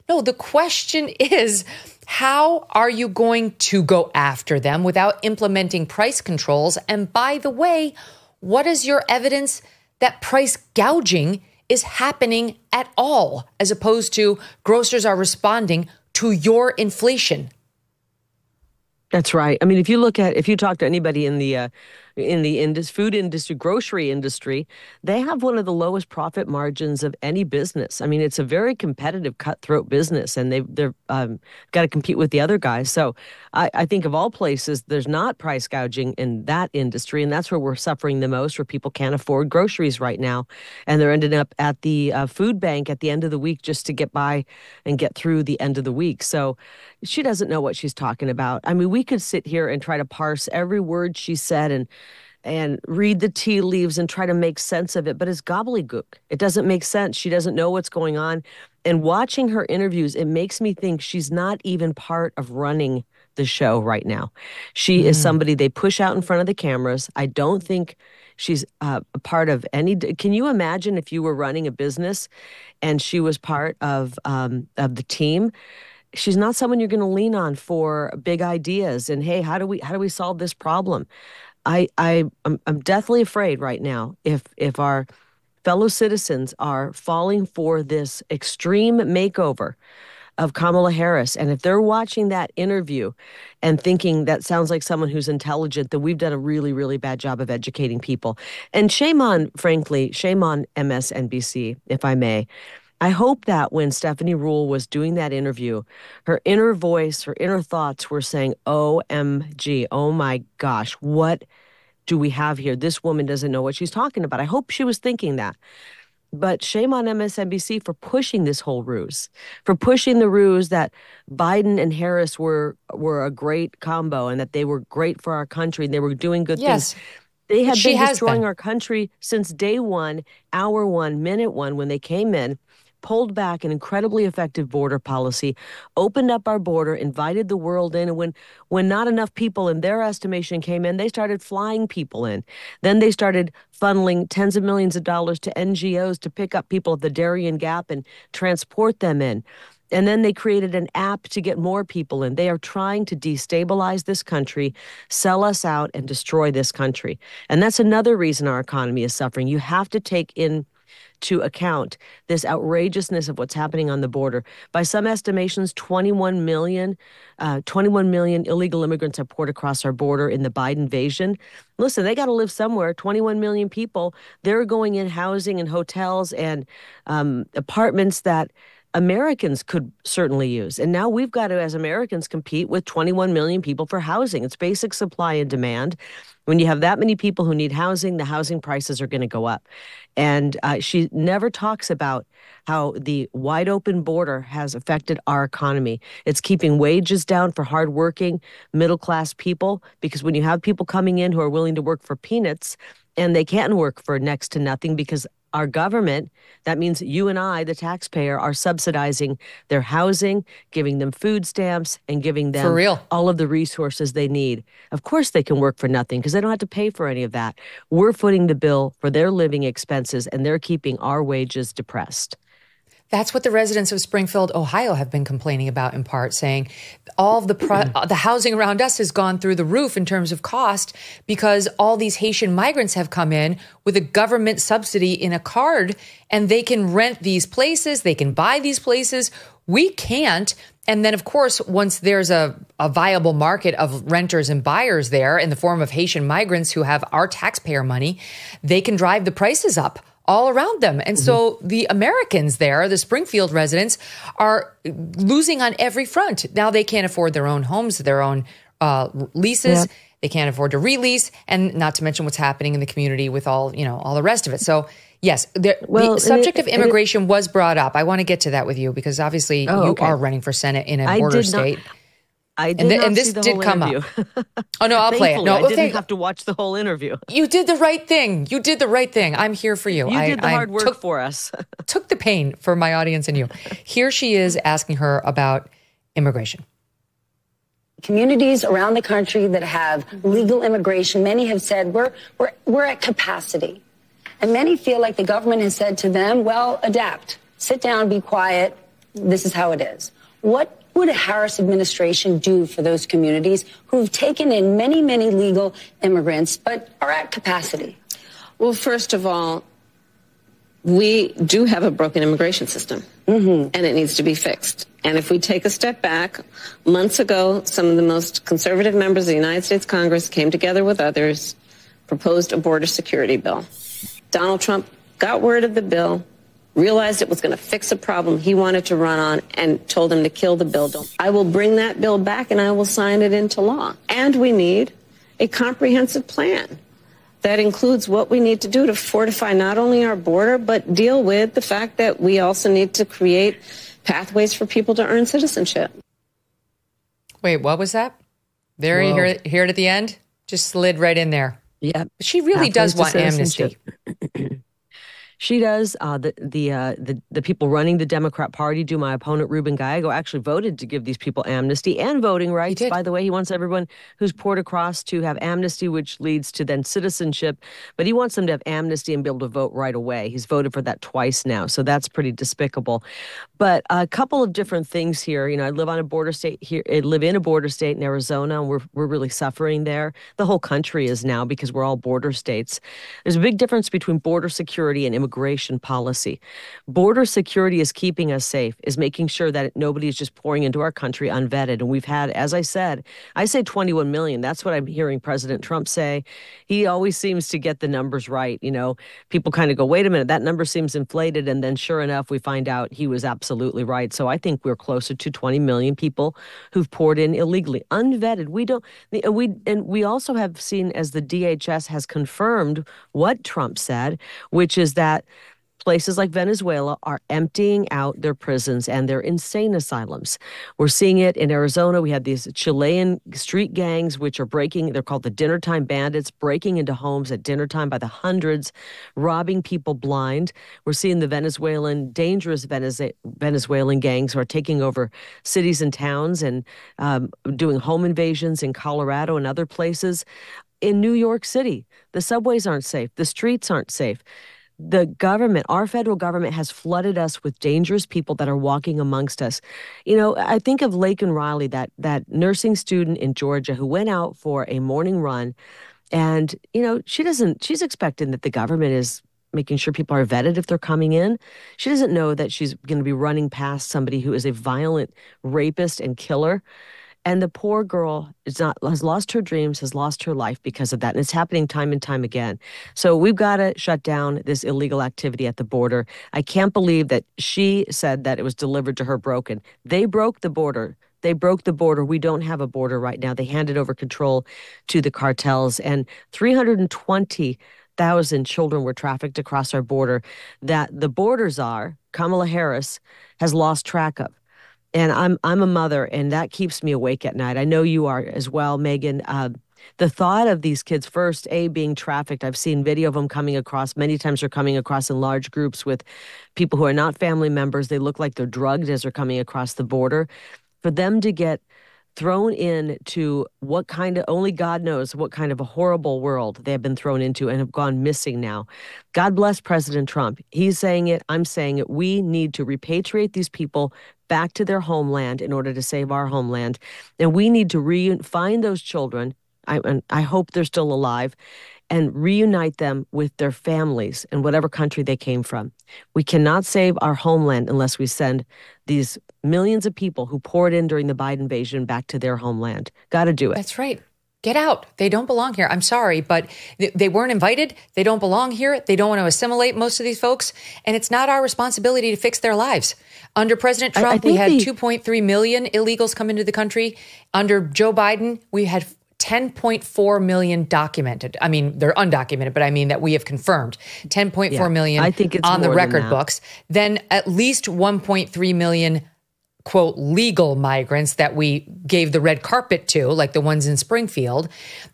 No, the question is, how are you going to go after them without implementing price controls? And by the way, what is your evidence that price gouging is happening at all, as opposed to grocers are responding to your inflation? That's right. I mean, if you talk to anybody in the in the food industry, grocery industry, they have one of the lowest profit margins of any business. I mean, it's a very competitive, cutthroat business, and they're got to compete with the other guys. So I think of all places, there's not price gouging in that industry, and that's where we're suffering the most, where people can't afford groceries right now, and they're ending up at the food bank at the end of the week just to get by and get through the end of the week. So she doesn't know what she's talking about. I mean, we could sit here and try to parse every word she said and read the tea leaves and try to make sense of it, but it's gobbledygook. It doesn't make sense. She doesn't know what's going on. And watching her interviews, it makes me think she's not even part of running the show right now. She is somebody they push out in front of the cameras. I don't think she's a part of any. Can you imagine if you were running a business and she was part of the team? She's not someone you're going to lean on for big ideas. And hey, how do we solve this problem? I'm deathly afraid right now if our fellow citizens are falling for this extreme makeover of Kamala Harris, and if they're watching that interview and thinking that sounds like someone who's intelligent, then we've done a really, really bad job of educating people. And shame on MSNBC, if I may. I hope that when Stephanie Ruhle was doing that interview, her inner voice, her inner thoughts were saying, OMG, oh my gosh, what do we have here? This woman doesn't know what she's talking about. I hope she was thinking that. But shame on MSNBC for pushing this whole ruse, for pushing the ruse that Biden and Harris were a great combo and that they were great for our country and they were doing good things. They had been destroying our country since day one, hour one, minute one, when they came in, pulled back an incredibly effective border policy, opened up our border, invited the world in. And when not enough people in their estimation came in, they started flying people in. Then they started funneling tens of millions of dollars to NGOs to pick up people at the Darien Gap and transport them in. And then they created an app to get more people in. They are trying to destabilize this country, sell us out, and destroy this country. And that's another reason our economy is suffering. You have to take into account this outrageousness of what's happening on the border. By some estimations, 21 million illegal immigrants are poured across our border in the Biden invasion. Listen, they got to live somewhere. 21 million people, they're going in housing and hotels and apartments that Americans could certainly use. And now we've got to, as Americans, compete with 21 million people for housing. It's basic supply and demand. When you have that many people who need housing, the housing prices are going to go up. And she never talks about how the wide open border has affected our economy. It's keeping wages down for hardworking, middle-class people, because when you have people coming in who are willing to work for peanuts, and they can't work for next to nothing because our government, that means you and I, the taxpayer, are subsidizing their housing, giving them food stamps, and giving them all of the resources they need. Of course they can work for nothing because they don't have to pay for any of that. We're footing the bill for their living expenses, and they're keeping our wages depressed. That's what the residents of Springfield, Ohio have been complaining about, in part, saying all of the housing around us has gone through the roof in terms of cost because all these Haitian migrants have come in with a government subsidy in a card, and they can rent these places, they can buy these places. We can't. And then, of course, once there's a viable market of renters and buyers there in the form of Haitian migrants who have our taxpayer money, they can drive the prices up all around them. And so the Americans there, the Springfield residents, are losing on every front. Now they can't afford their own homes, their own leases. Yeah. They can't afford to release, and not to mention what's happening in the community with all the rest of it. So yes, the subject of immigration was brought up. I want to get to that with you because obviously you are running for Senate in a border state. I did not see the whole interview. Oh, no, I'll play it. No, I didn't have to watch the whole interview. You did the right thing. You did the right thing. I'm here for you. You did the hard work for us. Took the pain for my audience and you. Here she is asking her about immigration. Communities around the country that have legal immigration, many have said we're at capacity. And many feel like the government has said to them, well, adapt. Sit down, be quiet. This is how it is. What would a Harris administration do for those communities who've taken in many, many legal immigrants but are at capacity? Well, first of all, we do have a broken immigration system, and it needs to be fixed. And if we take a step back, months ago, some of the most conservative members of the United States Congress came together with others, proposed a border security bill. Donald Trump got word of the bill, realized it was going to fix a problem he wanted to run on, and told him to kill the bill. I will bring that bill back and I will sign it into law. And we need a comprehensive plan that includes what we need to do to fortify not only our border, but deal with the fact that we also need to create pathways for people to earn citizenship. Wait, what was that? There, you hear it at the end? Just slid right in there. Yeah. She really does want amnesty. She does. The people running the Democrat Party, my opponent, Ruben Gallego, actually voted to give these people amnesty and voting rights. By the way, he wants everyone who's poured across to have amnesty, which leads to then citizenship. But he wants them to have amnesty and be able to vote right away. He's voted for that twice now. So that's pretty despicable. But a couple of different things here. You know, I live on a border state here. I live in a border state in Arizona, and we're really suffering there. The whole country is now, because we're all border states. There's a big difference between border security and immigration policy. Border security is keeping us safe, is making sure that nobody is just pouring into our country unvetted. And we've had, as I say 21 million. That's what I'm hearing President Trump say. He always seems to get the numbers right. You know, people kind of go, wait a minute, that number seems inflated. And then sure enough, we find out he was absolutely right. So I think we're closer to 20 million people who've poured in illegally, unvetted. We also have seen, as the DHS has confirmed what Trump said, which is that places like Venezuela are emptying out their prisons and their insane asylums. We're seeing it in Arizona. We have these Chilean street gangs, which are they're called the dinnertime bandits, breaking into homes at dinnertime by the hundreds, robbing people blind. We're seeing the dangerous Venezuelan gangs who are taking over cities and towns and doing home invasions in Colorado and other places. In New York City, the subways aren't safe. The streets aren't safe. The government, our federal government, has flooded us with dangerous people that are walking amongst us. You know, I think of Laken Riley, that nursing student in Georgia who went out for a morning run. And, you know, she's expecting that the government is making sure people are vetted if they're coming in. She doesn't know that she's going to be running past somebody who is a violent rapist and killer. And the poor girl has lost her dreams, has lost her life because of that. And it's happening time and time again. So we've got to shut down this illegal activity at the border. I can't believe that she said that it was delivered to her broken. They broke the border. They broke the border. We don't have a border right now. They handed over control to the cartels. And 320,000 children were trafficked across our border that the border czar, Kamala Harris, has lost track of. And I'm a mother, and that keeps me awake at night. I know you are as well, Megyn. The thought of these kids first, being trafficked. I've seen video of them coming across. Many times they're coming across in large groups with people who are not family members. They look like they're drugged as they're coming across the border. For them to get thrown into only God knows what kind of a horrible world they have been thrown into and have gone missing now. God bless President Trump. He's saying it. I'm saying it. We need to repatriate these people back to their homeland in order to save our homeland. And we need to find those children. I hope they're still alive, and reunite them with their families in whatever country they came from. We cannot save our homeland unless we send these millions of people who poured in during the Biden invasion back to their homeland. Got to do it. That's right. Get out. They don't belong here. I'm sorry, but they weren't invited. They don't belong here. They don't want to assimilate most of these folks. And it's not our responsibility to fix their lives. Under President Trump, we had 2.3 million illegals come into the country. Under Joe Biden, we had 10.4 million documented. I mean, they're undocumented, but I mean that we have confirmed 10.4 million I think it's on the more record than that. books. Then at least 1.3 million, quote, legal migrants that we gave the red carpet to, like the ones in Springfield.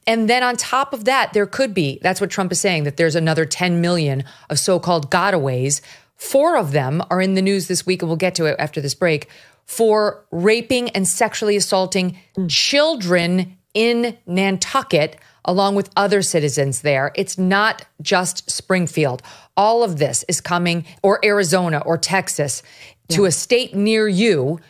And then on top of that, there could be, that's what Trump is saying, that there's another 10 million of so-called gotaways. 4 of them are in the news this week, and we'll get to it after this break, for raping and sexually assaulting children in Nantucket, along with other citizens there. It's not just Springfield. All of this is coming, or Arizona or Texas, to a state near you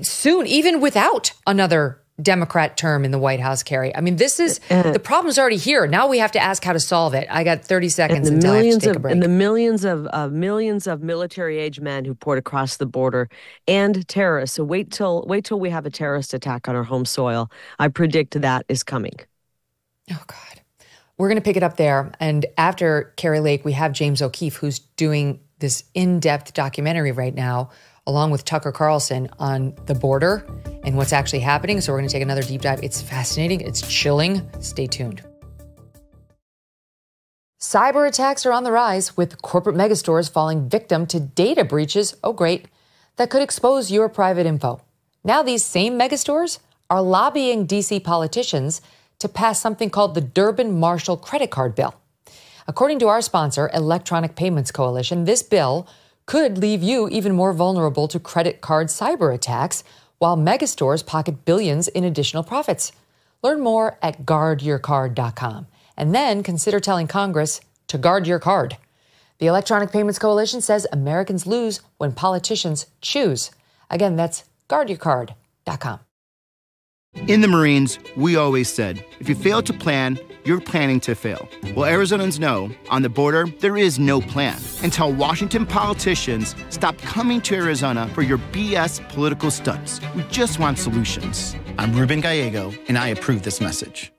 soon, even without another Democrat term in the White House, Kari. I mean, this is, the problem's already here. Now we have to ask how to solve it. I got 30 seconds until I have to take a break. And the millions of military-age men who poured across the border, and terrorists. So wait till we have a terrorist attack on our home soil. I predict that is coming. Oh, God. We're going to pick it up there. And after Kari Lake, we have James O'Keefe, who's doing this in-depth documentary right now, along with Tucker Carlson, on the border and what's actually happening. So we're going to take another deep dive. It's fascinating. It's chilling. Stay tuned. Cyber attacks are on the rise, with corporate megastores falling victim to data breaches, oh great, that could expose your private info. Now these same megastores are lobbying DC politicians to pass something called the Durbin-Marshall credit card bill. According to our sponsor, Electronic Payments Coalition, this bill could leave you even more vulnerable to credit card cyber attacks, while megastores pocket billions in additional profits. Learn more at guardyourcard.com. And then consider telling Congress to guard your card. The Electronic Payments Coalition says Americans lose when politicians choose. Again, that's guardyourcard.com. In the Marines, we always said, if you fail to plan, you're planning to fail. Well, Arizonans know, on the border, there is no plan until Washington politicians stop coming to Arizona for your BS political stunts. We just want solutions. I'm Ruben Gallego, and I approve this message.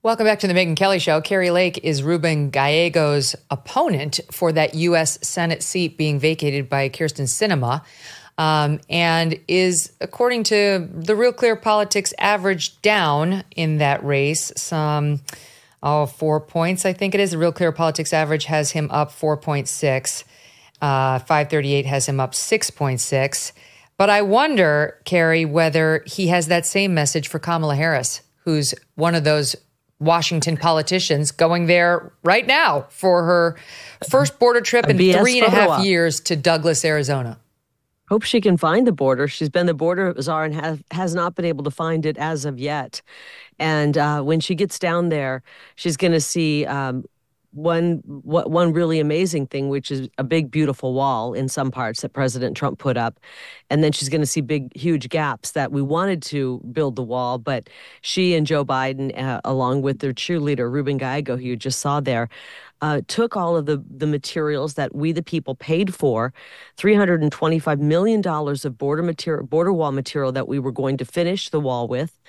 Welcome back to the Megyn Kelly Show. Kari Lake is Ruben Gallego's opponent for that U.S. Senate seat being vacated by Kyrsten Sinema, and is, according to the Real Clear Politics, average down in that race some 4 points, I think it is. The Real Clear Politics average has him up 4.6. 538 has him up 6.6. But I wonder, Kari, whether he has that same message for Kamala Harris, who's one of those Washington politicians going there right now for her first border trip in 3.5 years to Douglas, Arizona. Hope she can find the border. She's been the border czar and has not been able to find it as of yet. And when she gets down there, she's going to see one really amazing thing, which is a big, beautiful wall in some parts that President Trump put up. And then she's going to see big, huge gaps that we wanted to build the wall. But she and Joe Biden, along with their cheerleader, Ruben Gallego, who you just saw there, took all of the materials that we, the people, paid for, $325 million of border wall material that we were going to finish the wall with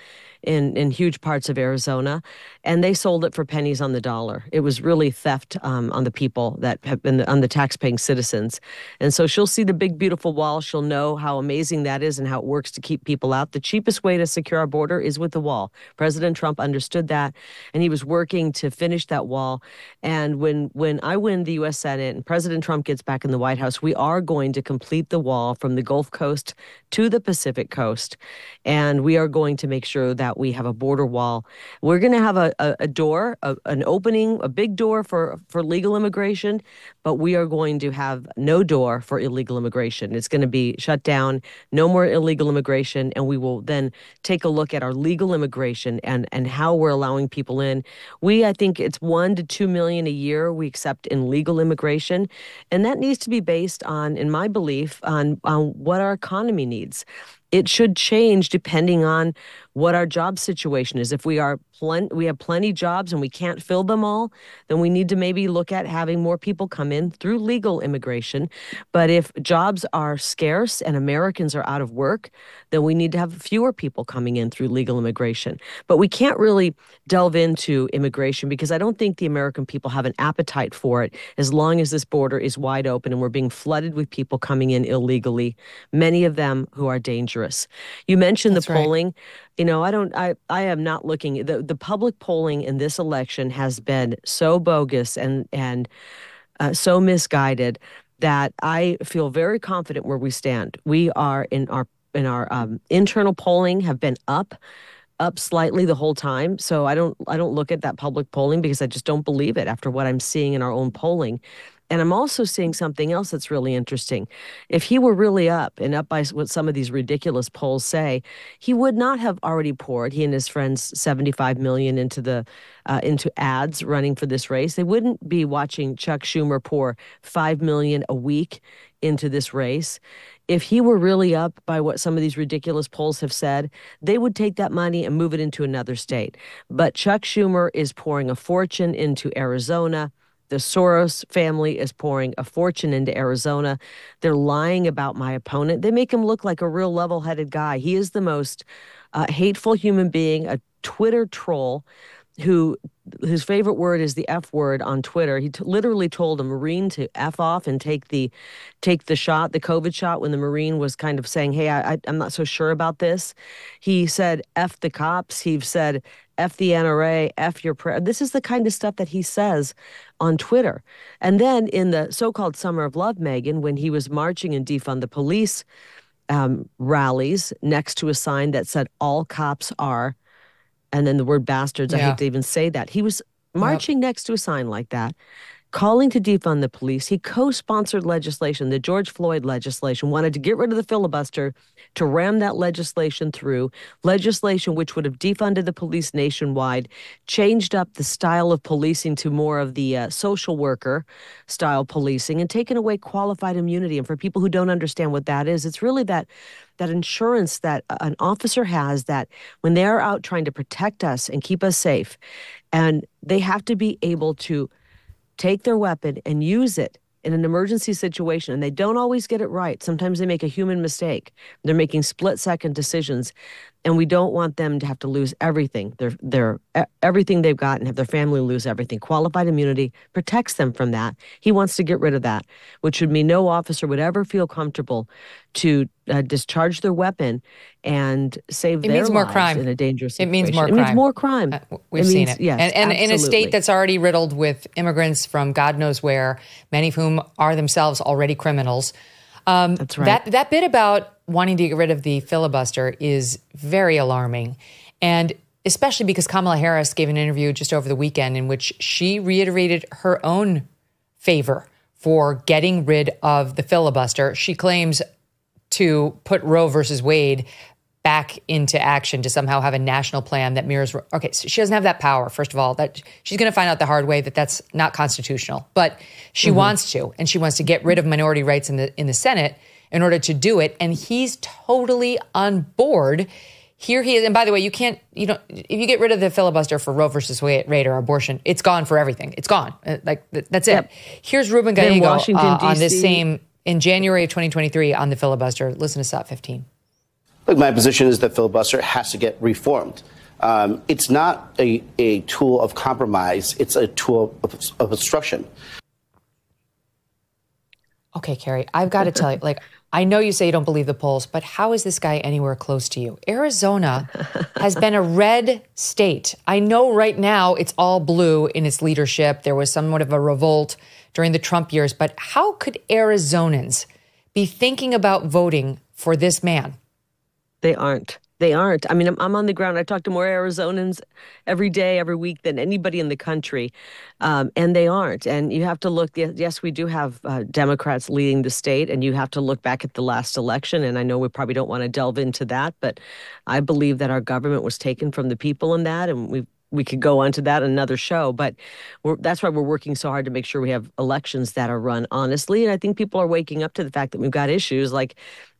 in huge parts of Arizona, and they sold it for pennies on the dollar. It was really theft on the people that have been on the tax-paying citizens. And so she'll see the big, beautiful wall. She'll know how amazing that is and how it works to keep people out. The cheapest way to secure our border is with the wall. President Trump understood that, and he was working to finish that wall. And when I win the U.S. Senate and President Trump gets back in the White House, we are going to complete the wall from the Gulf Coast to the Pacific Coast. And we are going to make sure that we have a border wall. We're going to have a door, an opening, a big door for legal immigration, but we are going to have no door for illegal immigration. It's going to be shut down, no more illegal immigration, and we will then take a look at our legal immigration and how we're allowing people in. I think it's 1 to 2 million a year we accept in legal immigration, and that needs to be based on, in my belief, on what our economy needs. It should change depending on what our job situation is. If we have plenty jobs and we can't fill them all, then we need to maybe look at having more people come in through legal immigration. But if jobs are scarce and Americans are out of work, then we need to have fewer people coming in through legal immigration. But we can't really delve into immigration because I don't think the American people have an appetite for it as long as this border is wide open and we're being flooded with people coming in illegally, many of them who are dangerous. You mentioned the polling. Right. You know, I am not looking. The public polling in this election has been so bogus and so misguided that I feel very confident where we stand. We are in our internal polling have been up slightly the whole time. So I don't look at that public polling because I just don't believe it after what I'm seeing in our own polling. And I'm also seeing something else that's really interesting. If he were really up by what some of these ridiculous polls say, he would not have already poured, he and his friends, $75 million into ads running for this race. They wouldn't be watching Chuck Schumer pour $5 million a week into this race. If he were really up by what some of these ridiculous polls have said, they would take that money and move it into another state. But Chuck Schumer is pouring a fortune into Arizona. The Soros family is pouring a fortune into Arizona. They're lying about my opponent. They make him look like a real level-headed guy. He is the most hateful human being, a Twitter troll who his favorite word is the F word on Twitter. He literally told a Marine to F off and take the shot, the COVID shot, when the Marine was kind of saying, hey, I'm not so sure about this. He said, F the cops. He said, F the NRA, F your prayer. This is the kind of stuff that he says on Twitter. And then in the so-called Summer of Love, Megyn, when he was marching in Defund the Police rallies next to a sign that said, all cops are, and then the word bastards, I hate to even say that. He was marching next to a sign like that, calling to defund the police. He co-sponsored legislation, the George Floyd legislation, wanted to get rid of the filibuster to ram that legislation through, legislation which would have defunded the police nationwide, changed up the style of policing to more of the social worker style policing, and taken away qualified immunity. And for people who don't understand what that is, it's really that insurance that an officer has, that when they're out trying to protect us and keep us safe, and they have to be able to take their weapon and use it in an emergency situation, and they don't always get it right. Sometimes they make a human mistake. They're making split-second decisions, and we don't want them to have to lose everything, their everything they've got, and have their family lose everything. Qualified immunity protects them from that. He wants to get rid of that, which would mean no officer would ever feel comfortable to discharge their weapon and save their lives more crime in a dangerous situation. It means more crime. It means more crime. We've seen it. Yes, and in a state that's already riddled with immigrants from God knows where, many of whom are themselves already criminals. That's right. That bit about wanting to get rid of the filibuster is very alarming. And especially because Kamala Harris gave an interview just over the weekend in which she reiterated her own favor for getting rid of the filibuster. She claims to put Roe versus Wade back into action, to somehow have a national plan that mirrors. Okay, so she doesn't have that power, first of all. That she's going to find out the hard way that that's not constitutional. But she wants to, and she wants to get rid of minority rights in the Senate in order to do it. And he's totally on board. Here he is. And by the way, if you get rid of the filibuster for Roe versus Wade or abortion, it's gone for everything. It's gone. That's it. Yep. Here's Ruben Gallego on this same, in January of 2023 on the filibuster. Listen to SOT 15. Look, my position is that filibuster has to get reformed. It's not a tool of compromise. It's a tool of obstruction. Okay, Kari, I've got to tell you, I know you say you don't believe the polls, but how is this guy anywhere close to you? Arizona has been a red state. I know right now it's all blue in its leadership. There was somewhat of a revolt during the Trump years, but how could Arizonans be thinking about voting for this man? They aren't. I mean, I'm on the ground. I talk to more Arizonans every day, every week than anybody in the country, and they aren't. And you have to look, yes, we do have Democrats leading the state, and you have to look back at the last election, and I know we probably don't want to delve into that, but I believe that our government was taken from the people in that, and we could go on to that in another show, but that's why we're working so hard to make sure we have elections that are run honestly. And I think people are waking up to the fact that we've got issues like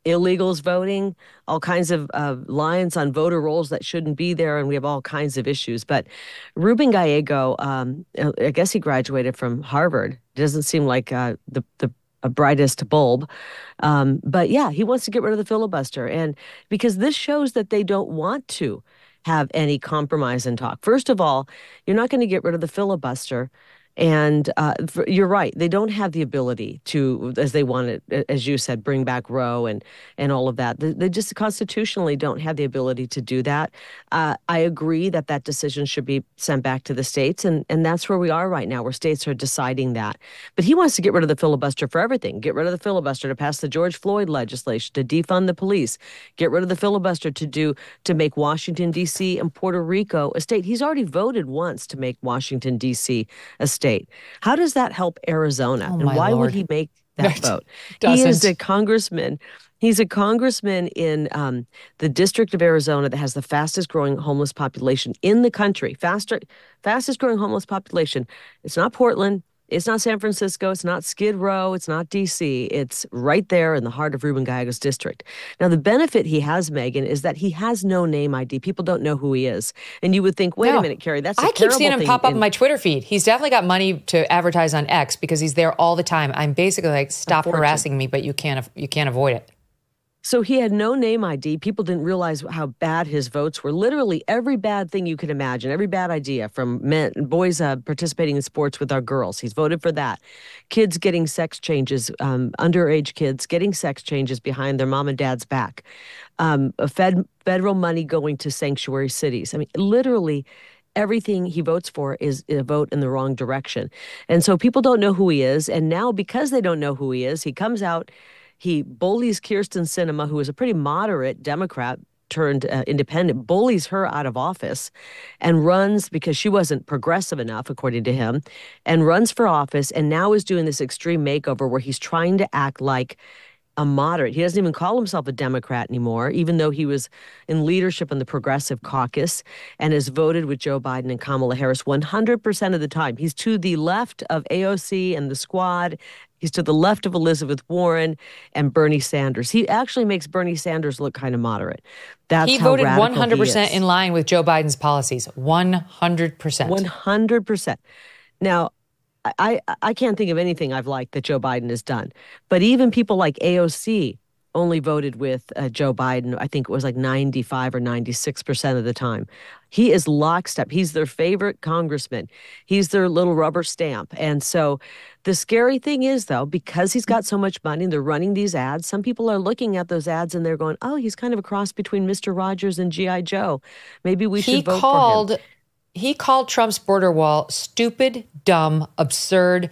illegals voting, all kinds of lines on voter rolls that shouldn't be there, and we have all kinds of issues. But Ruben Gallego, I guess he graduated from Harvard. It doesn't seem like the brightest bulb. But yeah, he wants to get rid of the filibuster. And because this shows that they don't want to have any compromise and talk. First of all, you're not going to get rid of the filibuster. And you're right. They don't have the ability to, as they want it, as you said, bring back Roe and all of that. They just constitutionally don't have the ability to do that. I agree that decision should be sent back to the states. And that's where we are right now, where states are deciding that. But he wants to get rid of the filibuster for everything. Get rid of the filibuster to pass the George Floyd legislation, to defund the police. Get rid of the filibuster to make Washington, D.C. and Puerto Rico a state. He's already voted once to make Washington, D.C. a state. How does that help Arizona? Oh, and why Lord. would he make that vote? Doesn't. He is a congressman. He's a congressman in the District of Arizona that has the fastest growing homeless population in the country. Fastest growing homeless population. It's not Portland. It's not San Francisco. It's not Skid Row. It's not D.C. It's right there in the heart of Ruben Gallego's district. Now, the benefit he has, Megyn, is that he has no name ID. People don't know who he is. And you would think, wait a minute, Kari, that's a terrible thing. I keep seeing him pop up on my Twitter feed. He's definitely got money to advertise on X because he's there all the time. I'm basically like, stop harassing me, but you can't avoid it. So he had no name ID. People didn't realize how bad his votes were. Literally every bad thing you could imagine, every bad idea, from boys participating in sports with our girls. He's voted for that. Kids getting sex changes, underage kids getting sex changes behind their mom and dad's back. Federal money going to sanctuary cities. I mean, literally everything he votes for is a vote in the wrong direction. And so people don't know who he is. And now, because they don't know who he is, he comes out. He bullies Kyrsten Sinema, who is a pretty moderate Democrat turned independent, bullies her out of office and runs, because she wasn't progressive enough, according to him, and runs for office, and now is doing this extreme makeover where he's trying to act like a moderate. He doesn't even call himself a Democrat anymore, even though he was in leadership in the Progressive Caucus and has voted with Joe Biden and Kamala Harris 100% of the time. He's to the left of AOC and the Squad. He's to the left of Elizabeth Warren and Bernie Sanders. He actually makes Bernie Sanders look kind of moderate. That's he voted 100% in line with Joe Biden's policies. 100%. 100%. Now, I can't think of anything I've liked that Joe Biden has done. But even people like AOC only voted with Joe Biden, I think it was like 95 or 96% of the time. He is lockstep. He's their favorite congressman. He's their little rubber stamp. And so the scary thing is, though, because he's got so much money and they're running these ads, some people are looking at those ads and they're going, oh, he's kind of a cross between Mr. Rogers and G.I. Joe. Maybe we should vote for him. He called Trump's border wall stupid, dumb, absurd,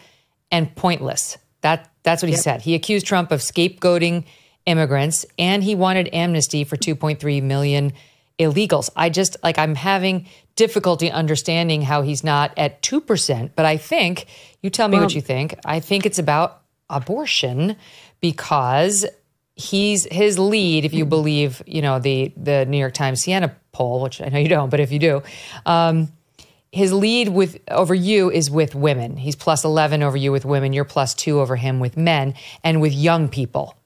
and pointless. That's what he said. He accused Trump of scapegoating immigrants, and he wanted amnesty for 2.3 million illegals. I'm having difficulty understanding how he's not at 2%, but I think, you tell me what you think, I think it's about abortion, because his lead, if you believe, the New York Times Siena poll, which I know you don't, but if you do, his lead over you is with women. He's plus 11 over you with women. You're plus 2 over him with men and with young people.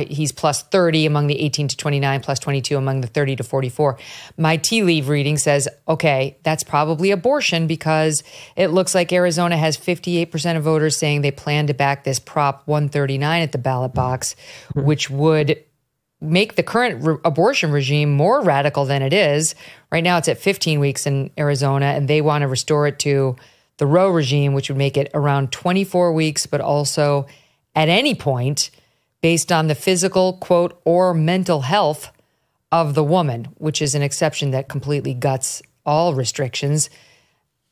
He's plus 30 among the 18 to 29, plus 22 among the 30 to 44. My tea leaf reading says, okay, that's probably abortion, because it looks like Arizona has 58% of voters saying they plan to back this Prop 139 at the ballot box, which would make the current abortion regime more radical than it is. Right now it's at 15 weeks in Arizona, and they want to restore it to the Roe regime, which would make it around 24 weeks, but also at any point based on the physical, quote, or mental health of the woman, which is an exception that completely guts all restrictions.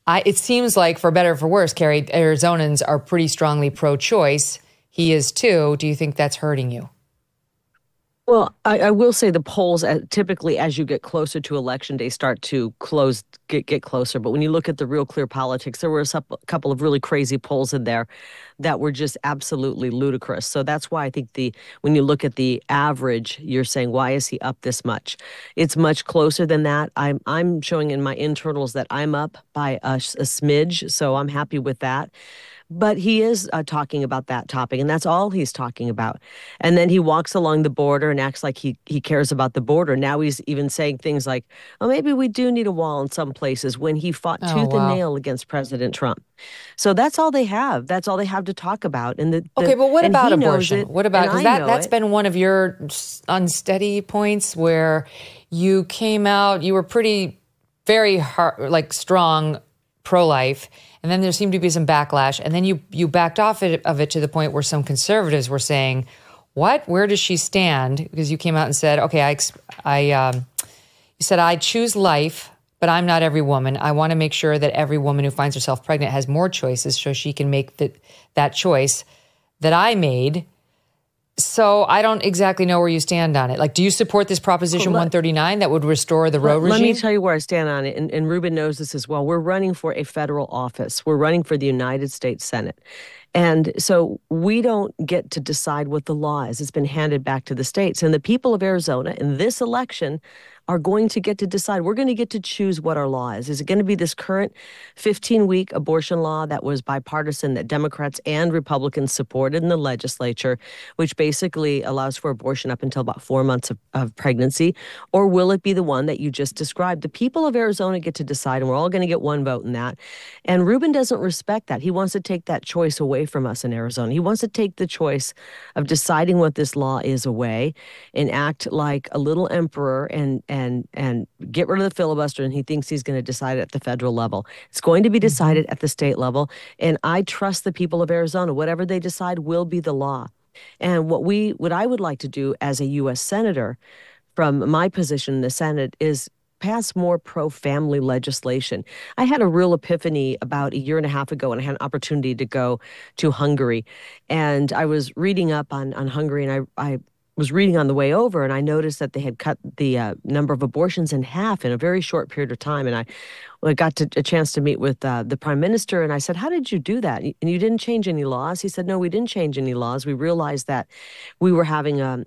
It seems like, for better or for worse, Kari, Arizonans are pretty strongly pro-choice. He is too. Do you think that's hurting you? Well, I will say the polls typically, as you get closer to Election Day, start to get closer. But when you look at the Real Clear Politics, there were a couple of really crazy polls in there that were just absolutely ludicrous. So that's why I think when you look at the average, you're saying, why is he up this much? It's much closer than that. I'm showing in my internals that I'm up by a smidge, so I'm happy with that. But he is talking about that topic, and that's all he's talking about. And then he walks along the border and acts like he cares about the border. Now he's even saying things like, oh, maybe we do need a wall in some places, when he fought tooth and nail against President Trump. So that's all they have. That's all they have to talk about. Okay, but what about abortion? What about, because that's been one of your unsteady points, where you came out, you were very hard, strong pro-life, and then there seemed to be some backlash, and then you backed off of it to the point where some conservatives were saying, what? Where does she stand? Because you came out and said, okay, you said, I choose life, but I'm not every woman. I want to make sure that every woman who finds herself pregnant has more choices, so she can make that choice that I made. So I don't exactly know where you stand on it. Do you support this Proposition 139 that would restore the Roe regime? Let me tell you where I stand on it, and Ruben knows this as well. We're running for a federal office. We're running for the United States Senate. And so we don't get to decide what the law is. It's been handed back to the states. And the people of Arizona in this election are going to get to decide. We're going to get to choose what our law is. Is it going to be this current 15-week abortion law that was bipartisan, that Democrats and Republicans supported in the legislature, which basically allows for abortion up until about 4 months of pregnancy? Or will it be the one that you just described? The people of Arizona get to decide, and we're all going to get one vote in that. And Ruben doesn't respect that. He wants to take that choice away away from us in Arizona. He wants to take the choice of deciding what this law is away and act like a little emperor and get rid of the filibuster. And he thinks he's going to decide it at the federal level. It's going to be decided at the state level. And I trust the people of Arizona. Whatever they decide will be the law. And what I would like to do as a U.S. Senator from my position in the Senate is pass more pro-family legislation. I had a real epiphany about a year and a half ago, and I had an opportunity to go to Hungary. And I was reading up on Hungary, and I was reading on the way over, and I noticed that they had cut the number of abortions in half in a very short period of time. And I got a chance to meet with the prime minister, and I said, how did you do that? And you didn't change any laws? He said, no, we didn't change any laws. We realized that we were having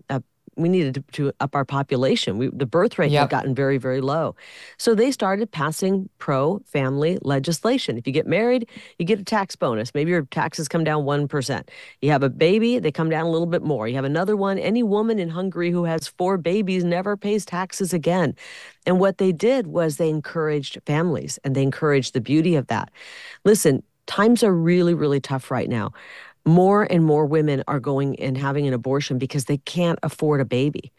we needed to up our population. The birth rate had gotten very, very low. So they started passing pro-family legislation. If you get married, you get a tax bonus. Maybe your taxes come down 1%. You have a baby, they come down a little bit more. You have another one. Any woman in Hungary who has 4 babies never pays taxes again. And what they did was they encouraged families, and they encouraged the beauty of that. Listen, times are really, really tough right now. More and more women are going and having an abortion because they can't afford a baby.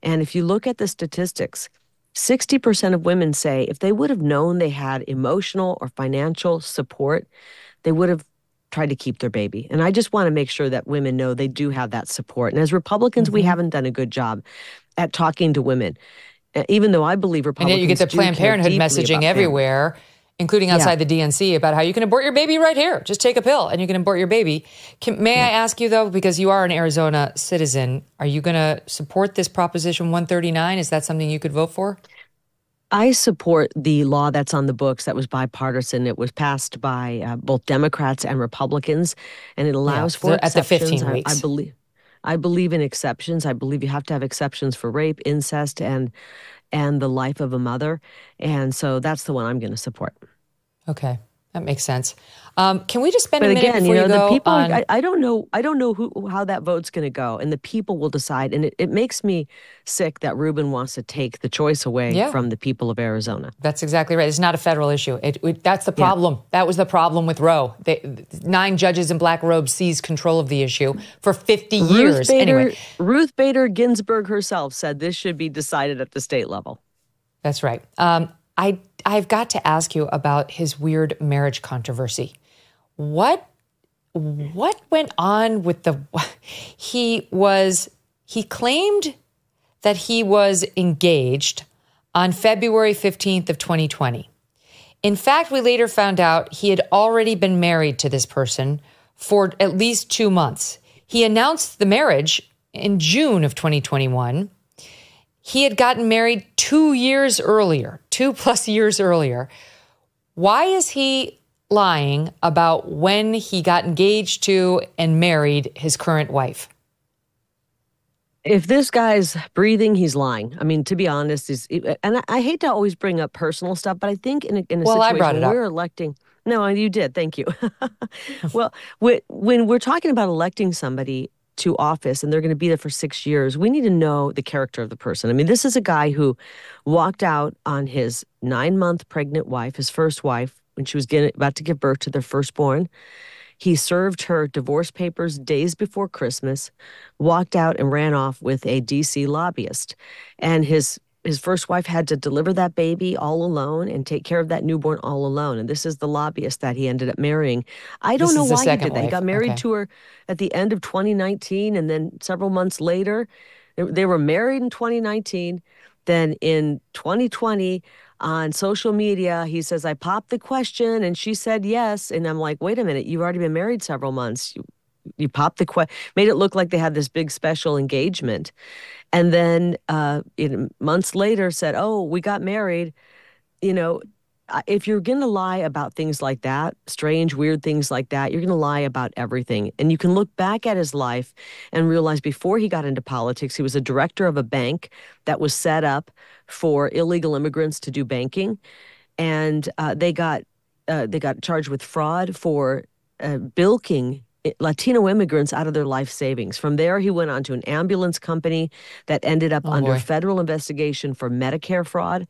And if you look at the statistics, 60% of women say if they would have known they had emotional or financial support, they would have tried to keep their baby. And I just want to make sure that women know they do have that support. And as Republicans, we haven't done a good job at talking to women, even though I believe Republicans and yet you get the Planned Parenthood messaging everywhere, including outside the DNC, about how you can abort your baby right here. Just take a pill and you can abort your baby. May I ask you, though, because you are an Arizona citizen, are you going to support this Proposition 139? Is that something you could vote for? I support the law that's on the books that was bipartisan. It was passed by both Democrats and Republicans, and it allows for exceptions. At the 15 weeks. I believe in exceptions. I believe you have to have exceptions for rape, incest, and the life of a mother. And so that's the one I'm going to support. Okay. That makes sense. Can we just spend a minute before you go the people, on... I don't know how that vote's going to go, and the people will decide. And it makes me sick that Rubin wants to take the choice away from the people of Arizona. That's exactly right. It's not a federal issue. That's the problem. That was the problem with Roe. 9 judges in black robes seized control of the issue for 50 years. Ruth Bader Ginsburg herself said this should be decided at the state level. That's right. I've got to ask you about his weird marriage controversy. What went on with he claimed that he was engaged on February 15th of 2020. In fact, we later found out he had already been married to this person for at least 2 months. He announced the marriage in June of 2021. He had gotten married 2 years earlier, 2+ years earlier. Why is he lying about when he got engaged to and married his current wife? If this guy's breathing, he's lying. I mean, to be honest, and I hate to always bring up personal stuff, but I think in a situation where we're electing. No, you did. Thank you. Well, when we're talking about electing somebody to office and they're going to be there for 6 years, we need to know the character of the person. I mean, this is a guy who walked out on his 9-month pregnant wife, his first wife, when she was about to give birth to their firstborn. He served her divorce papers days before Christmas, walked out and ran off with a D.C. lobbyist. And his first wife had to deliver that baby all alone and take care of that newborn all alone. And this is the lobbyist that he ended up marrying. I don't know why he did that. He got married to her at the end of 2019, and then several months later, they were married in 2019. Then in 2020, on social media, he says, I popped the question, and she said yes. And I'm like, wait a minute, you've already been married several months. You popped the question, made it look like they had this big special engagement. And then months later said, oh, we got married. You know, if you're going to lie about things like that, strange, weird things like that, you're going to lie about everything. And you can look back at his life and realize before he got into politics, he was a director of a bank that was set up for illegal immigrants to do banking. And they got charged with fraud for bilking Latino immigrants out of their life savings. From there, he went on to an ambulance company that ended up under federal investigation for Medicare fraud.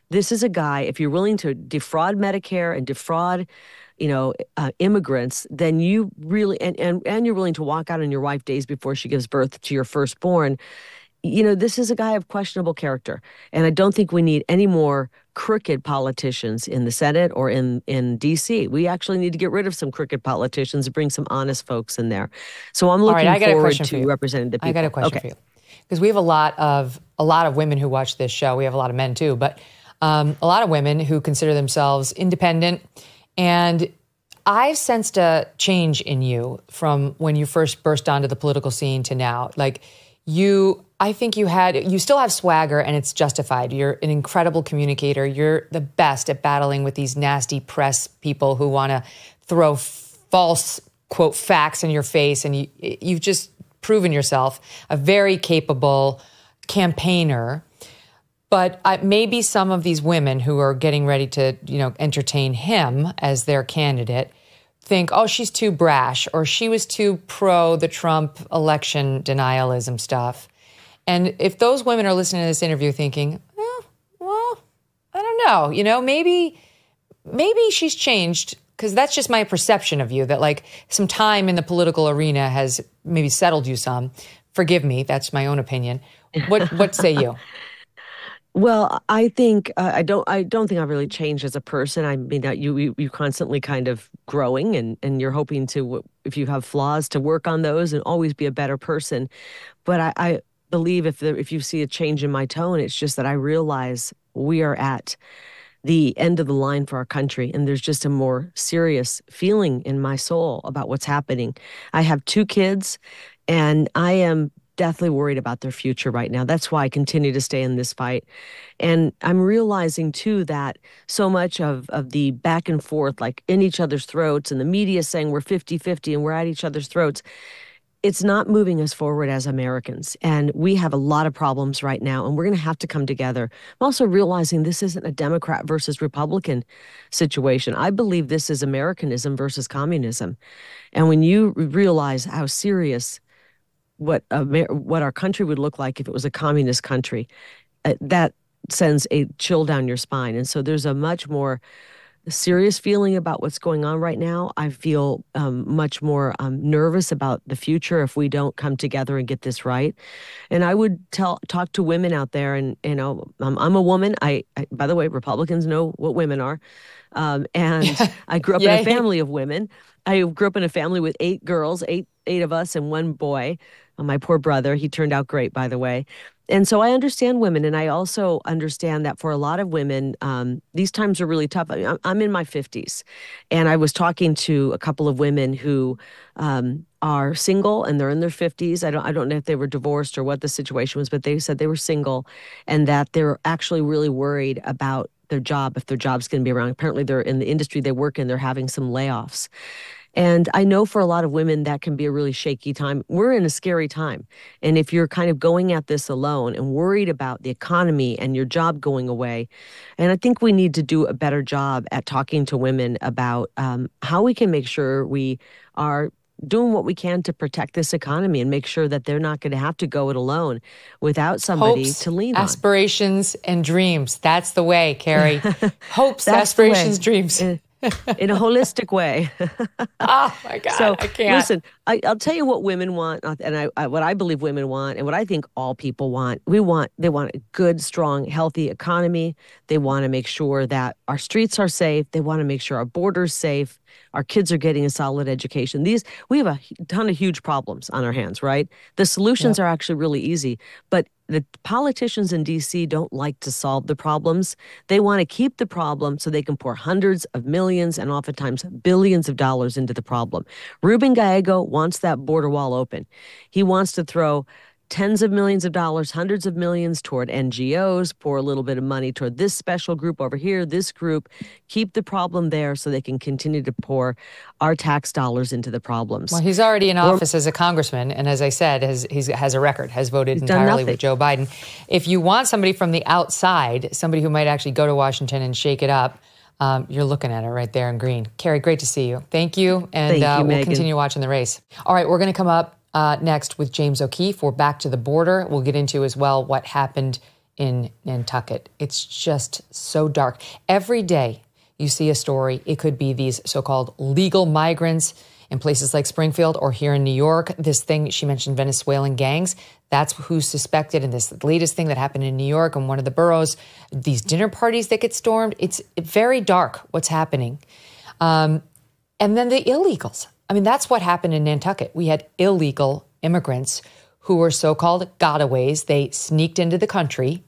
This is a guy, if you're willing to defraud Medicare and defraud immigrants, then you really, and you're willing to walk out on your wife days before she gives birth to your firstborn. This is a guy of questionable character. And I don't think we need any more crooked politicians in the Senate or in D.C. We actually need to get rid of some crooked politicians and bring some honest folks in there. So I'm looking forward to representing the people. I got a question for you. Because we have a lot of women who watch this show. We have a lot of men too, but a lot of women who consider themselves independent. And I've sensed a change in you from when you first burst onto the political scene to now. Like I think you still have swagger, and it's justified. You're an incredible communicator. You're the best at battling with these nasty press people who want to throw false, quote, facts in your face. And you've just proven yourself a very capable campaigner. But maybe some of these women who are getting ready to, entertain him as their candidate think, oh, she's too brash, or she was too pro the Trump election denialism stuff. And if those women are listening to this interview thinking, well, I don't know, maybe she's changed, because that's just my perception of you, that like some time in the political arena has maybe settled you some. Forgive me, that's my own opinion. What say you? Well, I think I don't think I've really changed as a person. I mean, you constantly kind of growing, and you're hoping to, if you have flaws, to work on those and always be a better person. But I believe if you see a change in my tone, it's just that I realize we are at the end of the line for our country, and there's just a more serious feeling in my soul about what's happening. I have 2 kids, and I am deathly worried about their future right now. That's why I continue to stay in this fight. And I'm realizing, too, that so much of the back and forth, like in each other's throats, and the media saying we're 50-50 and we're at each other's throats, it's not moving us forward as Americans. And we have a lot of problems right now, and we're going to have to come together. I'm also realizing this isn't a Democrat versus Republican situation. I believe this is Americanism versus communism. And when you realize how serious what our country would look like if it was a communist country, that sends a chill down your spine. And so there's a much more serious feeling about what's going on right now. I feel much more nervous about the future if we don't come together and get this right. And I would talk to women out there, and I'm a woman. I by the way, Republicans know what women are, and I grew up in a family of women. I grew up in a family with 8 girls, eight of us, and 1 boy. My poor brother, he turned out great, by the way. And so I understand women, and I also understand that for a lot of women, these times are really tough. I'm in my 50s, and I was talking to a couple of women who are single, and they're in their 50s. I don't know if they were divorced or what the situation was, but they said they were single, and that they're actually really worried about their job, if their job's going to be around. Apparently, they're in the industry they work in, they're having some layoffs. And I know for a lot of women, that can be a really shaky time. We're in a scary time. And if you're kind of going at this alone and worried about the economy and your job going away, and I think we need to do a better job at talking to women about how we can make sure we are doing what we can to protect this economy and make sure that they're not going to have to go it alone without somebody to lean on. Aspirations and dreams. That's the way, Kari. Hopes, aspirations, dreams. In a holistic way. Oh, my God, so, I can't. Listen, I'll tell you what women want, and what I believe women want, and what I think all people want. They want a good, strong, healthy economy. They want to make sure that our streets are safe. They want to make sure our border's safe. Our kids are getting a solid education. We have a ton of huge problems on our hands, right? The solutions are actually really easy, but the politicians in D.C. don't like to solve the problems. They want to keep the problem so they can pour hundreds of millions and oftentimes billions of dollars into the problem. Ruben Gallego wants that border wall open. He wants to throw tens of millions of dollars, hundreds of millions toward NGOs, pour a little bit of money toward this special group over here, this group, keep the problem there so they can continue to pour our tax dollars into the problems. Well, he's already in office as a congressman, and as I said, has a record, has voted entirely with Joe Biden. If you want somebody from the outside, somebody who might actually go to Washington and shake it up, you're looking at it right there in green. Kari, great to see you. Thank you, and we'll continue watching the race. All right, we're going to come up next with James O'Keefe. We're back to the border. We'll get into as well what happened in Nantucket. It's just so dark. Every day you see a story, it could be these so-called legal migrants in places like Springfield or here in New York. This thing, she mentioned Venezuelan gangs. That's who's suspected in this latest thing that happened in New York and one of the boroughs. These dinner parties that get stormed. It's very dark what's happening. And then the illegals. I mean, that's what happened in Nantucket. We had illegal immigrants who were so-called gotaways. They sneaked into the country,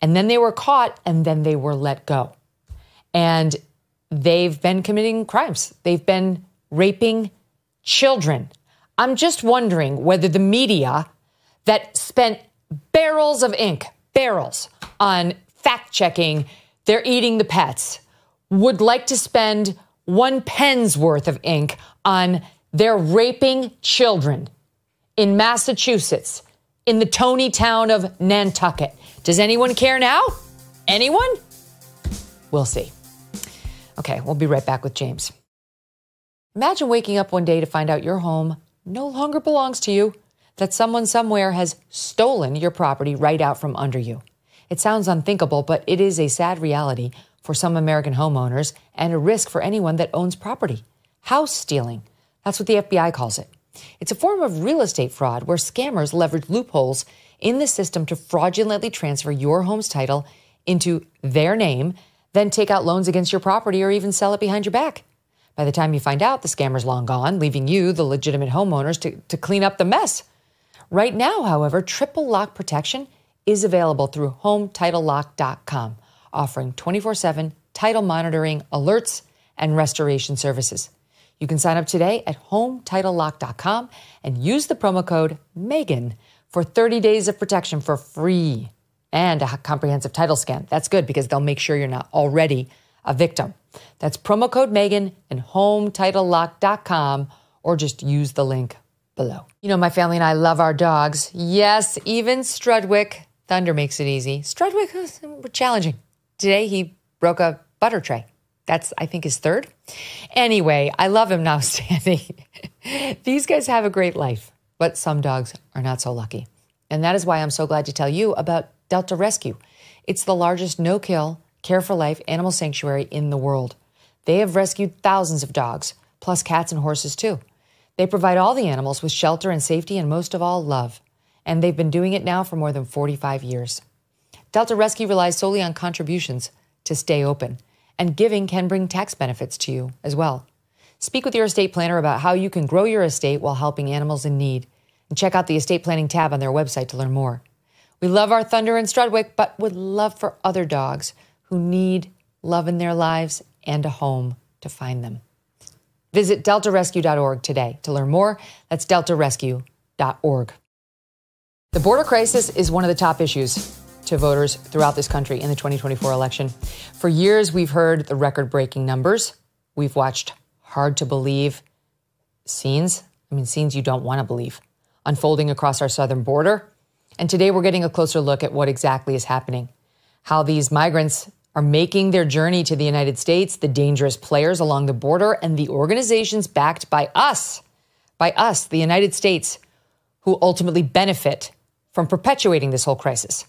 and then they were caught, and then they were let go. And they've been committing crimes. They've been raping children. I'm just wondering whether the media that spent barrels of ink, barrels, on fact-checking they're eating the pets, would like to spend 1 pen's worth of ink on their raping children in Massachusetts, in the Tony town of Nantucket. Does anyone care now? Anyone? We'll see. Okay, we'll be right back with James. Imagine waking up one day to find out your home no longer belongs to you, that someone somewhere has stolen your property right out from under you. It sounds unthinkable, but it is a sad reality for some American homeowners and a risk for anyone that owns property. House stealing. That's what the FBI calls it. It's a form of real estate fraud where scammers leverage loopholes in the system to fraudulently transfer your home's title into their name, then take out loans against your property or even sell it behind your back. By the time you find out, the scammer's long gone, leaving you, the legitimate homeowners, to clean up the mess. Right now, however, triple lock protection is available through HomeTitleLock.com, offering 24/7 title monitoring, alerts, and restoration services. You can sign up today at HomeTitleLock.com and use the promo code Megyn for 30 days of protection for free and a comprehensive title scan. That's good because they'll make sure you're not already a victim. That's promo code Megyn and HomeTitleLock.com, or just use the link below. You know, my family and I love our dogs. Yes, even Strudwick. Thunder makes it easy. Strudwick was challenging. Today he broke a butter tray. That's, I think, his third. Anyway, I love him now standing. These guys have a great life, but some dogs are not so lucky. And that is why I'm so glad to tell you about Delta Rescue. It's the largest no-kill, care-for-life animal sanctuary in the world. They have rescued thousands of dogs, plus cats and horses too. They provide all the animals with shelter and safety and most of all, love. And they've been doing it now for more than 45 years. Delta Rescue relies solely on contributions to stay open, and giving can bring tax benefits to you as well. Speak with your estate planner about how you can grow your estate while helping animals in need. And check out the estate planning tab on their website to learn more. We love our Thunder and Strudwick, but would love for other dogs who need love in their lives and a home to find them. Visit deltarescue.org today to learn more. That's deltarescue.org. The border crisis is one of the top issues to voters throughout this country in the 2024 election. For years, we've heard the record-breaking numbers. We've watched hard-to-believe scenes you don't want to believe, unfolding across our southern border. And today, we're getting a closer look at what exactly is happening, how these migrants are making their journey to the United States, the dangerous players along the border, and the organizations backed by us, the United States, who ultimately benefit from perpetuating this whole crisis.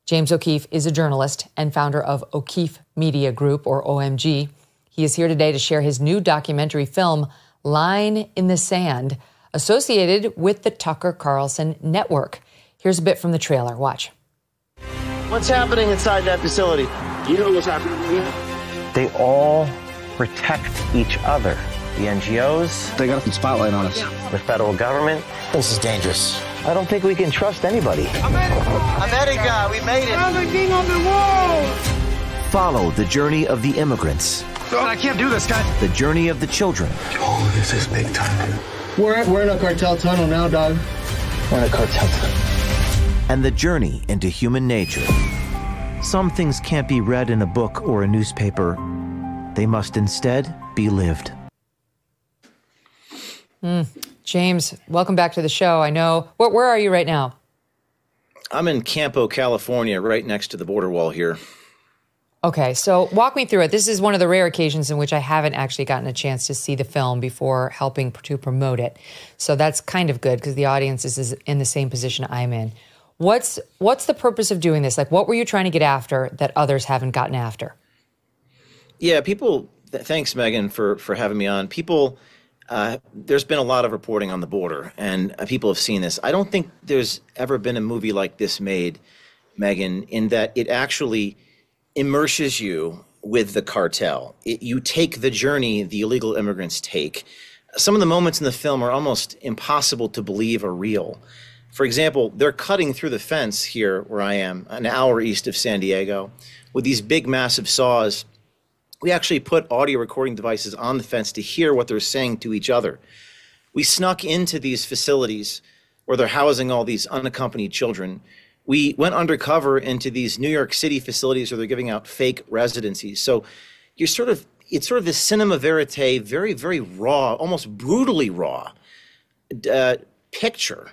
James O'Keefe is a journalist and founder of O'Keefe Media Group, or OMG. He is here today to share his new documentary film, Line in the Sand, associated with the Tucker Carlson Network. Here's a bit from the trailer. Watch. What's happening inside that facility? You know what's happening here? They all protect each other. The NGOs. They got some spotlight on us. The federal government. This is dangerous. I don't think we can trust anybody. America, we made it. Everything on the wall. Follow the journey of the immigrants. I can't do this, guys. The journey of the children. Oh, this is big time, dude. We're in a cartel tunnel now, dog. We're in a cartel tunnel. And the journey into human nature. Some things can't be read in a book or a newspaper. They must instead be lived. James, welcome back to the show. I know. Where are you right now? I'm in Campo, California, right next to the border wall here. Okay, so walk me through it. This is one of the rare occasions in which I haven't actually gotten a chance to see the film before helping to promote it. So that's kind of good because the audience is in the same position I'm in. What's the purpose of doing this? Like, what were you trying to get after that others haven't gotten after? Yeah, people Thanks, Megyn, for having me on. People, there's been a lot of reporting on the border, and people have seen this. I don't think there's ever been a movie like this made, Megyn, in that it actually immerses you with the cartel. You take the journey the illegal immigrants take. Some of the moments in the film are almost impossible to believe are real. For example, they're cutting through the fence here where I am, an hour east of San Diego, with these big, massive saws. We actually put audio recording devices on the fence to hear what they're saying to each other. We snuck into these facilities where they're housing all these unaccompanied children. We went undercover into these New York City facilities where they're giving out fake residencies. So it's sort of this cinema verite, very, very raw, almost brutally raw picture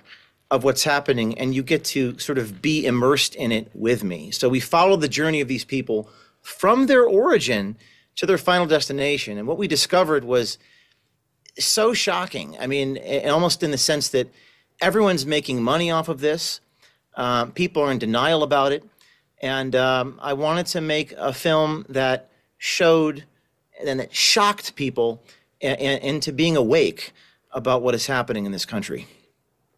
of what's happening, and you get to sort of be immersed in it with me. So we follow the journey of these people from their origin to their final destination. And what we discovered was so shocking. I mean, almost in the sense that everyone's making money off of this. People are in denial about it. And I wanted to make a film that showed and that shocked people into being awake about what is happening in this country.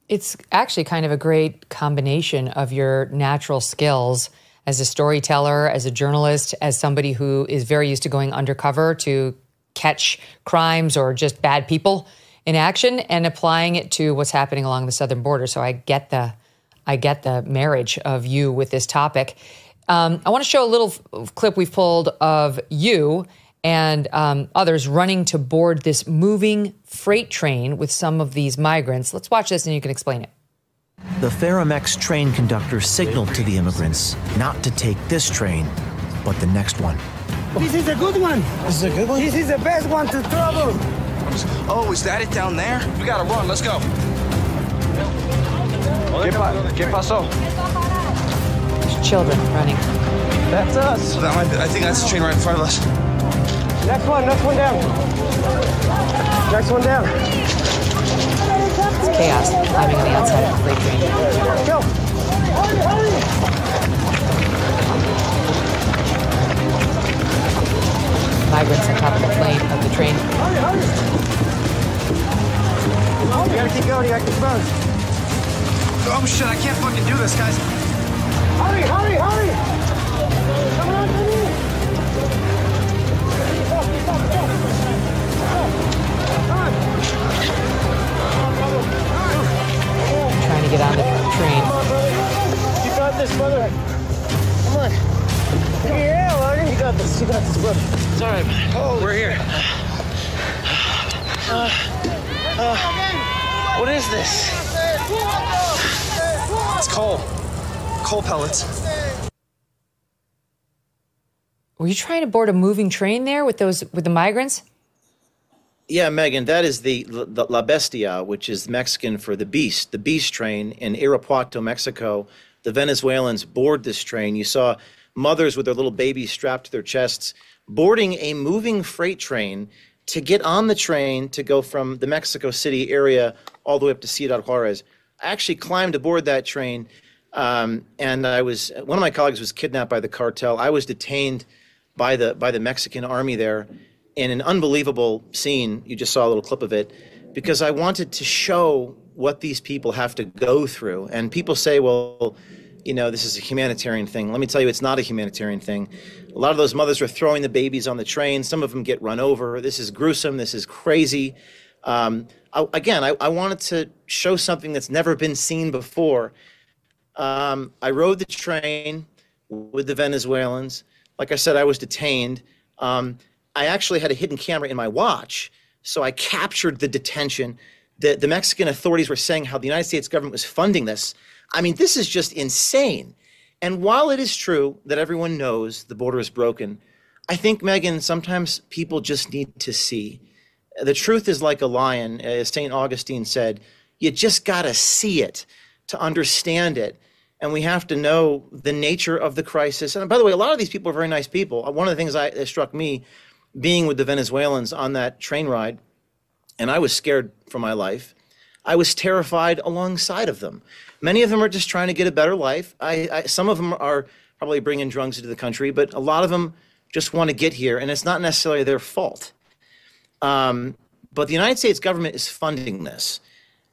It's actually kind of a great combination of your natural skills as a storyteller, as a journalist, as somebody who is very used to going undercover to catch crimes or just bad people in action, and applying it to what's happening along the southern border. So I get the marriage of you with this topic. I want to show a little clip we've pulled of you and others running to board this moving freight train with some of these migrants. Let's watch this and you can explain it. The Faramex train conductor signaled to the immigrants not to take this train, but the next one. This is a good one. This is a good one? This is the best one to travel. Oh, is that it down there? We gotta run. Let's go. ¿Qué pasó? There's children running. That's us. I think that's the train right in front of us. Next one down. Next one down. It's chaos climbing on the outside of the freight train. Go. Hurry. Migrants on top of the plane, of the train. You gotta keep going, you gotta keep going. Oh shit, I can't fucking do this, guys. Hurry. Come on, Trying to get on the train. You got this, brother. Come on. Yeah, Logan. You got this, brother. It's all right, man. Oh, we're here. What is this? It's coal. Coal pellets. Were you trying to board a moving train there with the migrants? Yeah, Megyn, that is the La Bestia, which is Mexican for the beast train in Irapuato, Mexico. The Venezuelans board this train. You saw mothers with their little babies strapped to their chests boarding a moving freight train to get on the train to go from the Mexico City area all the way up to Ciudad Juarez. I actually climbed aboard that train, and one of my colleagues was kidnapped by the cartel. I was detained by the Mexican army there in an unbelievable scene. You just saw a little clip of it, because I wanted to show what these people have to go through. And people say, well, you know, this is a humanitarian thing. Let me tell you, it's not a humanitarian thing. A lot of those mothers are throwing the babies on the train. Some of them get run over. This is gruesome. This is crazy. I wanted to show something that's never been seen before. I rode the train with the Venezuelans. Like I said, I was detained. I actually had a hidden camera in my watch, so I captured the detention. The Mexican authorities were saying how the United States government was funding this. I mean, this is just insane. And while it is true that everyone knows the border is broken, I think, Megyn, sometimes people just need to see. The truth is like a lion, as St. Augustine said. You just got to see it to understand it. And we have to know the nature of the crisis. And by the way, a lot of these people are very nice people. One of the things that struck me being with the Venezuelans on that train ride, and I was scared for my life, I was terrified alongside of them. Many of them are just trying to get a better life. Some of them are probably bringing drugs into the country, but a lot of them just want to get here, and it's not necessarily their fault. But the United States government is funding this.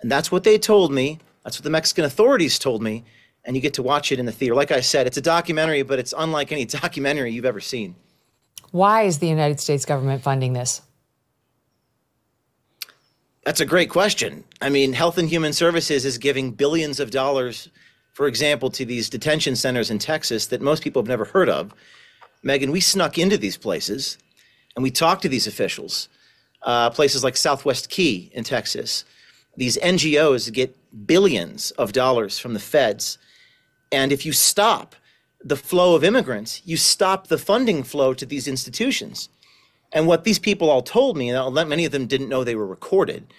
And that's what they told me. That's what the Mexican authorities told me. And you get to watch it in the theater. Like I said, it's a documentary, but it's unlike any documentary you've ever seen. Why is the United States government funding this? That's a great question. I mean, Health and Human Services is giving billions of dollars, for example, to these detention centers in Texas that most people have never heard of. Megyn, we snuck into these places and we talked to these officials, places like Southwest Key in Texas. These NGOs get billions of dollars from the feds. And if you stop the flow of immigrants, you stop the funding flow to these institutions. And what these people all told me, and many of them didn't know they were recorded,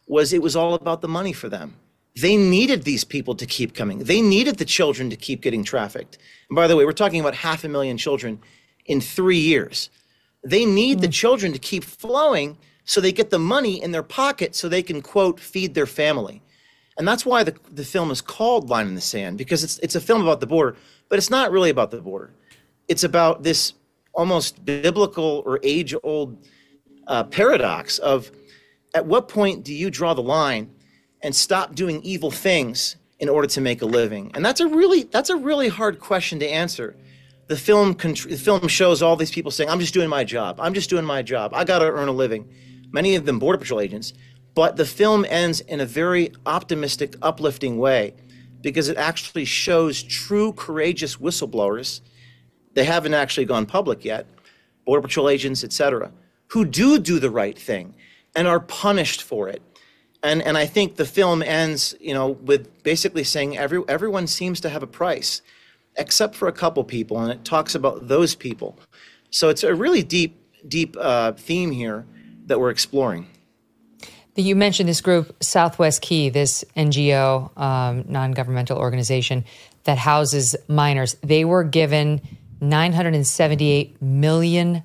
was it was all about the money for them. They needed these people to keep coming. They needed the children to keep getting trafficked. And by the way, we're talking about 500,000 children in 3 years. They need the children to keep flowing so they get the money in their pocket so they can, quote, feed their family. And that's why the film is called Line in the Sand, because it's a film about the border, but it's not really about the border. It's about this almost biblical or age-old paradox of, at what point do you draw the line and stop doing evil things in order to make a living? And that's a really hard question to answer. The film shows all these people saying, I'm just doing my job. I'm just doing my job. I got to earn a living. Many of them Border Patrol agents. But the film ends in a very optimistic, uplifting way because it actually shows true, courageous whistleblowers. They haven't actually gone public yet, Border Patrol agents, et cetera, who do the right thing and are punished for it. And I think the film ends, with basically saying everyone seems to have a price, except for a couple people, and it talks about those people. So it's a really deep theme here that we're exploring. You mentioned this group, Southwest Key, this NGO, non-governmental organization that houses minors. They were given $978 million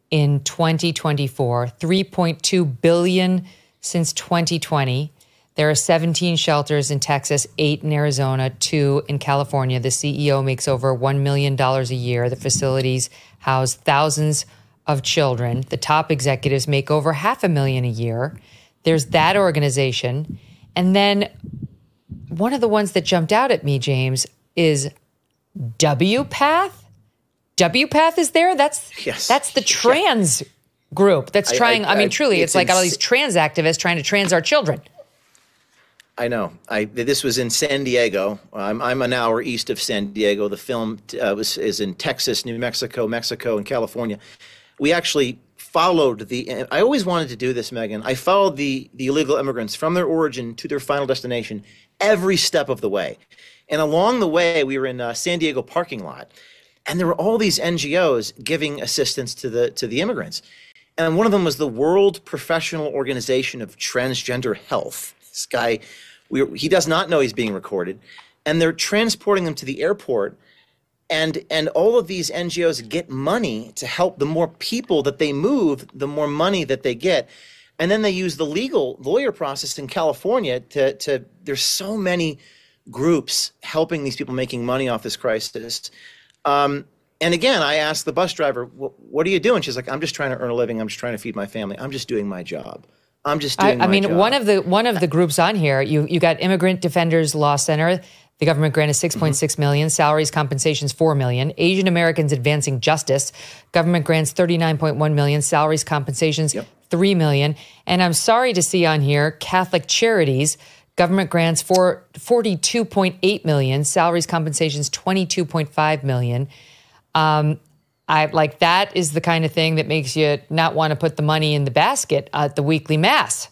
in 2024, $3.2 billion since 2020. There are 17 shelters in Texas, 8 in Arizona, 2 in California. The CEO makes over $1 million a year. The facilities house thousands of children. The top executives make over $500,000 a year. There's that organization. And then one of the ones that jumped out at me, James, is WPATH. WPATH is there? That's the trans group that's trying, truly, it's like all these trans activists trying to trans our children. I know. This was in San Diego. I'm an hour east of San Diego. The film is in Texas, New Mexico, and California. We actually followed I always wanted to do this, Megyn. I followed the illegal immigrants from their origin to their final destination every step of the way. And along the way, we were in a San Diego parking lot, and there were all these NGOs giving assistance to the immigrants. And one of them was the World Professional Organization of Transgender Health. This guy, he does not know he's being recorded, and they're transporting them to the airport. And all of these NGOs get money to help. The more people that they move, the more money that they get. And then they use the lawyer process in California to there's so many groups helping these people making money off this crisis. And again, I asked the bus driver, what are you doing? She's like, I'm just trying to earn a living. I'm just trying to feed my family. I'm just doing my job. I'm just doing my job. One of the groups on here, you got Immigrant Defenders Law Center. The government granted $6.6 million, salaries, compensations $4 million. Asian Americans Advancing Justice, government grants $39.1 million, salaries, compensations $3 million. And I'm sorry to see on here Catholic Charities, government grants for $42.8 million, salaries, compensations $22.5 million. That is the kind of thing that makes you not want to put the money in the basket at the weekly mass.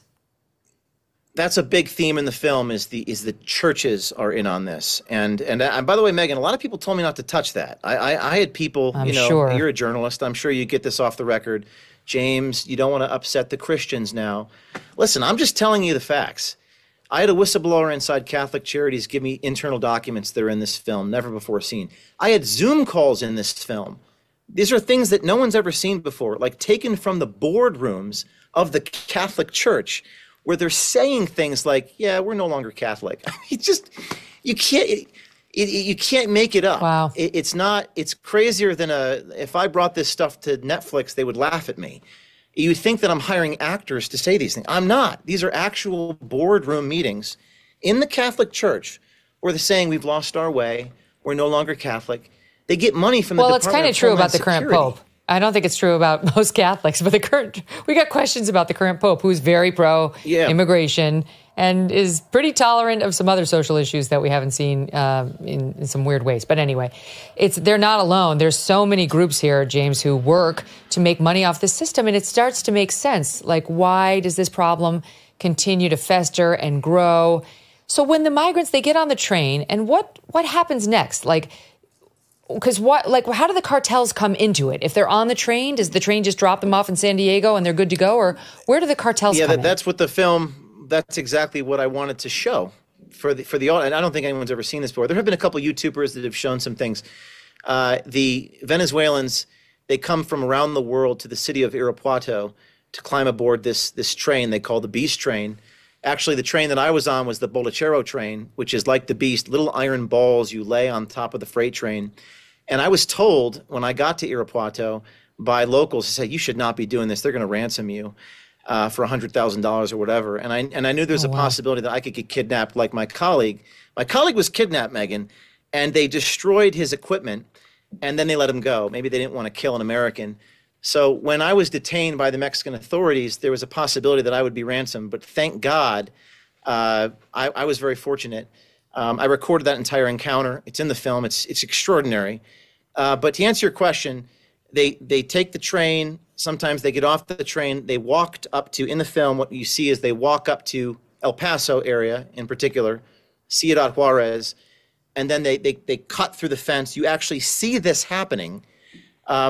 That's a big theme in the film is the churches are in on this. And by the way, Megyn, a lot of people told me not to touch that. I had people, sure. You're a journalist. I'm sure you get this off the record. James, you don't want to upset the Christians now. Listen, I'm just telling you the facts. I had a whistleblower inside Catholic Charities give me internal documents that are in this film, never before seen. I had Zoom calls in this film. These are things that no one's ever seen before, like taken from the boardrooms of the Catholic Church, where they're saying things like, yeah, we're no longer Catholic. I mean, you can't, You can't make it up. Wow. It's crazier than if I brought this stuff to Netflix, they would laugh at me. You would think that I'm hiring actors to say these things. I'm not. These are actual boardroom meetings in the Catholic Church where they're saying we've lost our way. We're no longer Catholic. They get money from the Department of Homeland Well, it's kind of true about the current Security. Pope. I don't think it's true about most Catholics, but we got questions about the current Pope, who's very pro-immigration and is pretty tolerant of some other social issues that we haven't seen in some weird ways. But anyway, they're not alone. There's so many groups here, James, who work to make money off the system, and it starts to make sense. Like, why does this problem continue to fester and grow? So when the migrants, they get on the train, and what happens next? Because how do the cartels come into it? If they're on the train, does the train just drop them off in San Diego and they're good to go? Or where do the cartels come in? That's what the film, that's exactly what I wanted to show for the audience. And I don't think anyone's ever seen this before. There have been a couple YouTubers that have shown some things. The Venezuelans, they come from around the world to the city of Irapuato to climb aboard this train they call the Beast Train. Actually, the train that I was on was the Bolachero train, which is like the Beast, little iron balls you lay on top of the freight train. And I was told when I got to Irapuato by locals to say, you should not be doing this. They're going to ransom you for $100,000 or whatever. And I knew there was a possibility that I could get kidnapped like my colleague. My colleague was kidnapped, Megyn, and they destroyed his equipment, and then they let him go. Maybe they didn't want to kill an American. So when I was detained by the Mexican authorities, there was a possibility that I would be ransomed. But thank God, I was very fortunate. I recorded that entire encounter. It's in the film. It's extraordinary. But to answer your question, they take the train. Sometimes they get off the train. They walked up to, in the film, what you see is they walk up to El Paso area in particular, Ciudad Juarez, and then they cut through the fence. You actually see this happening.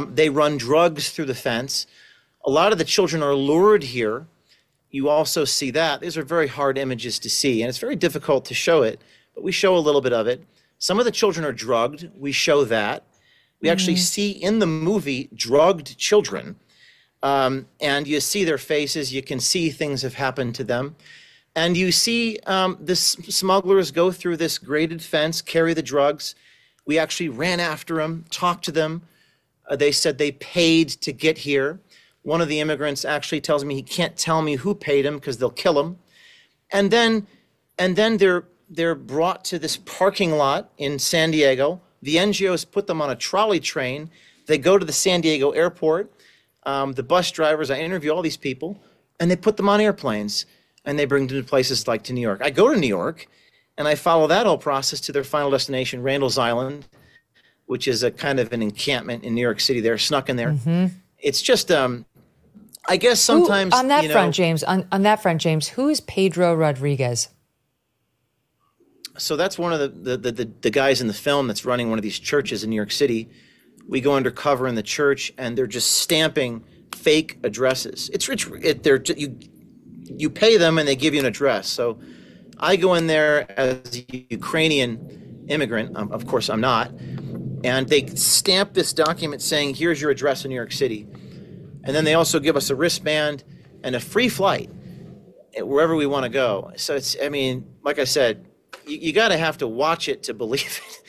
They run drugs through the fence. A lot of the children are lured here. You also see that. These are very hard images to see, and it's very difficult to show it, but we show a little bit of it. Some of the children are drugged. We show that. We actually see in the movie drugged children, and you see their faces. You can see things have happened to them. And you see the smugglers go through this grated fence, carry the drugs. We actually ran after them, talked to them. They said they paid to get here. One of the immigrants actually tells me he can't tell me who paid him because they'll kill him. And then they're brought to this parking lot in San Diego. The NGOs put them on a trolley train. They go to the San Diego airport. The bus drivers, I interview all these people, and they put them on airplanes, and they bring them to places like to New York. I go to New York, and I follow that whole process to their final destination, Randall's Island, which is a kind of an encampment in New York City. They're snuck in there. Mm-hmm. It's just, I guess sometimes— on that front, James, who is Pedro Rodriguez? So that's one of the guys in the film that's running one of these churches in New York City. We go undercover in the church, and they're just stamping fake addresses. You pay them, and they give you an address. So I go in there as a Ukrainian immigrant. Of course, I'm not. And they stamp this document saying, here's your address in New York City. And then they also give us a wristband and a free flight wherever we want to go. So it's, I mean, like I said, you got to have to watch it to believe it.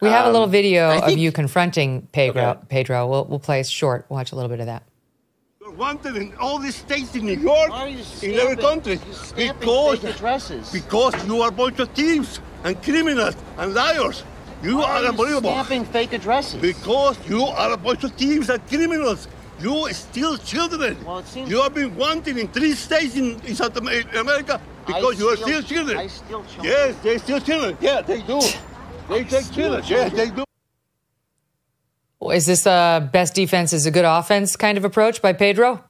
We have a little video of you confronting Pedro. Okay. Pedro. We'll play it short. Watch a little bit of that. You're wanted in all these states in New York, in every country, because you are a bunch of thieves and criminals and liars. You are unbelievable. Stamping fake addresses. Because you are a bunch of thieves and criminals. You steal children. Well, it seems you have been wanted in 3 states in South America because you are still children. I steal children. Yes, they steal children. Yeah, they do. They take children. Yes, they do. Is this a best defense is a good offense kind of approach by Pedro?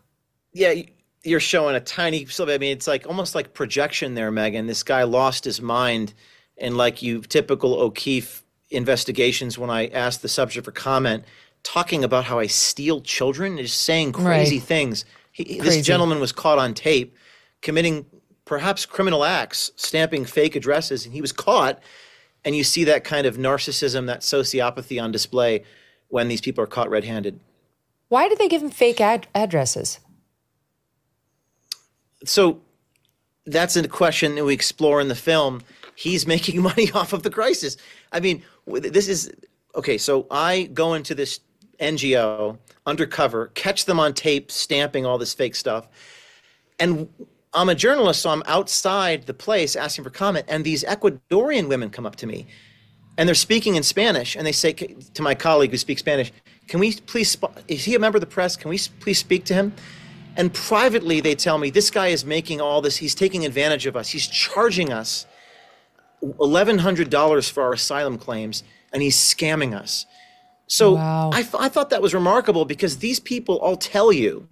Yeah, you're showing a tiny, I mean, it's like almost like projection there, Megyn. This guy lost his mind, and like typical O'Keefe investigations when I asked the subject for comment, talking about how I steal children, just saying crazy things. This gentleman was caught on tape committing perhaps criminal acts, stamping fake addresses, and he was caught. And you see that kind of narcissism, that sociopathy on display when these people are caught red-handed. Why did they give him fake addresses? So that's a question that we explore in the film. he's making money off of the crisis. I mean, this is, okay, so I go into this NGO undercover, catch them on tape, stamping all this fake stuff. And I'm a journalist, so I'm outside the place asking for comment. And these Ecuadorian women come up to me and they're speaking in Spanish. And they say to my colleague who speaks Spanish, can we please, is he a member of the press? Can we please speak to him? And privately, they tell me, this guy is making all this, he's taking advantage of us. He's charging us $1,100 for our asylum claims, and he's scamming us. So wow. I thought that was remarkable, because these people all tell you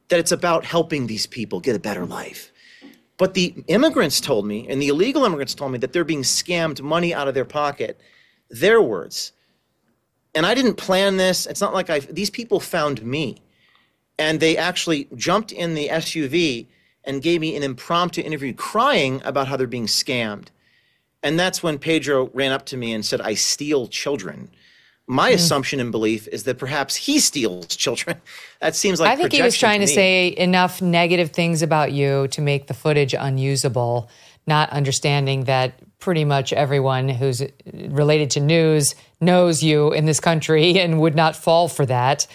that it's about helping these people get a better life. But the immigrants told me, and the illegal immigrants told me, that they're being scammed money out of their pocket. Their words. And I didn't plan this. It's not like these people found me. And they actually jumped in the SUV and gave me an impromptu interview crying about how they're being scammed. And that's when Pedro ran up to me and said, I steal children. My assumption and belief is that perhaps he steals children. That seems like I think he was trying to say enough negative things about you to make the footage unusable, not understanding that pretty much everyone who's related to news knows you in this country and would not fall for that.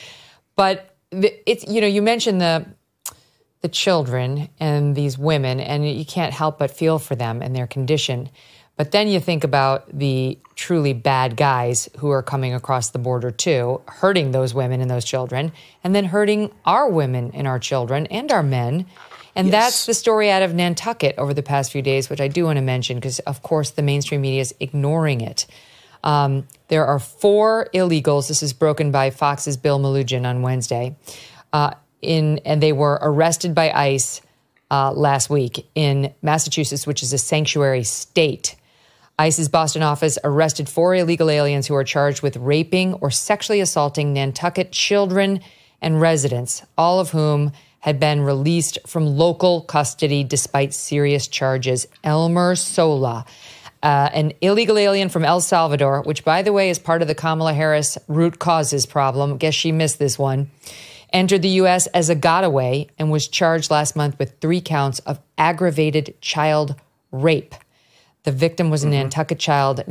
But it's, you know, you mentioned the children and these women, and you can't help but feel for them and their condition. But then you think about the truly bad guys who are coming across the border too, hurting those women and those children, and then hurting our women and our children and our men. And that's the story out of Nantucket over the past few days, which I do want to mention because, of course, the mainstream media is ignoring it. There are 4 illegals. This is broken by Fox's Bill Malugin on Wednesday. And they were arrested by ICE last week in Massachusetts, which is a sanctuary state. ICE's Boston office arrested 4 illegal aliens who are charged with raping or sexually assaulting Nantucket children and residents, all of whom had been released from local custody despite serious charges. Elmer Sola, an illegal alien from El Salvador, which, by the way, is part of the Kamala Harris root causes problem. Guess she missed this one. Entered the U.S. as a gotaway and was charged last month with 3 counts of aggravated child rape. The victim was a Nantucket child.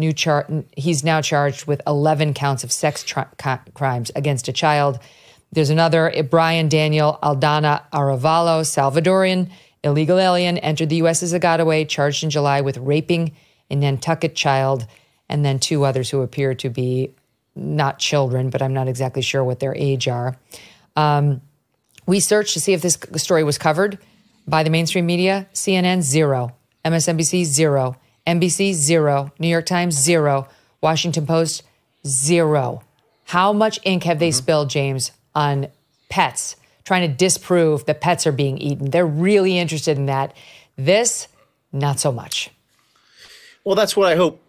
He's now charged with 11 counts of sex crimes against a child. There's another, Brian Daniel Aldana Arevalo, Salvadorian, illegal alien, entered the U.S. as a gotaway, charged in July with raping a Nantucket child, and then 2 others who appear to be not children, but I'm not exactly sure what their age are. We searched to see if this story was covered by the mainstream media. CNN, 0. MSNBC, 0. NBC, 0. New York Times, 0. Washington Post, 0. How much ink have they spilled, James, on pets, trying to disprove that pets are being eaten? They're really interested in that. This, not so much. Well, that's what I hope.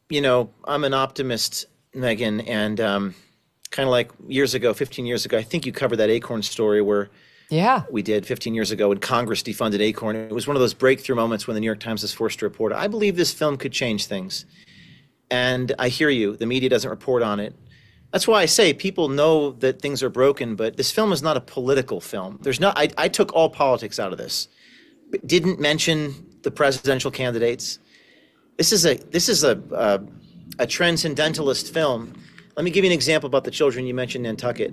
You know, I'm an optimist, Megyn, and kind of like years ago, 15 years ago, I think you covered that Acorn story where we did 15 years ago when Congress defunded Acorn. It was one of those breakthrough moments when the New York Times was forced to report. I believe this film could change things. And I hear you. The media doesn't report on it. That's why I say people know that things are broken, but this film is not a political film. There's not. I took all politics out of this. Didn't mention the presidential candidates. This is a transcendentalist film. Let me give you an example about the children. You mentioned Nantucket.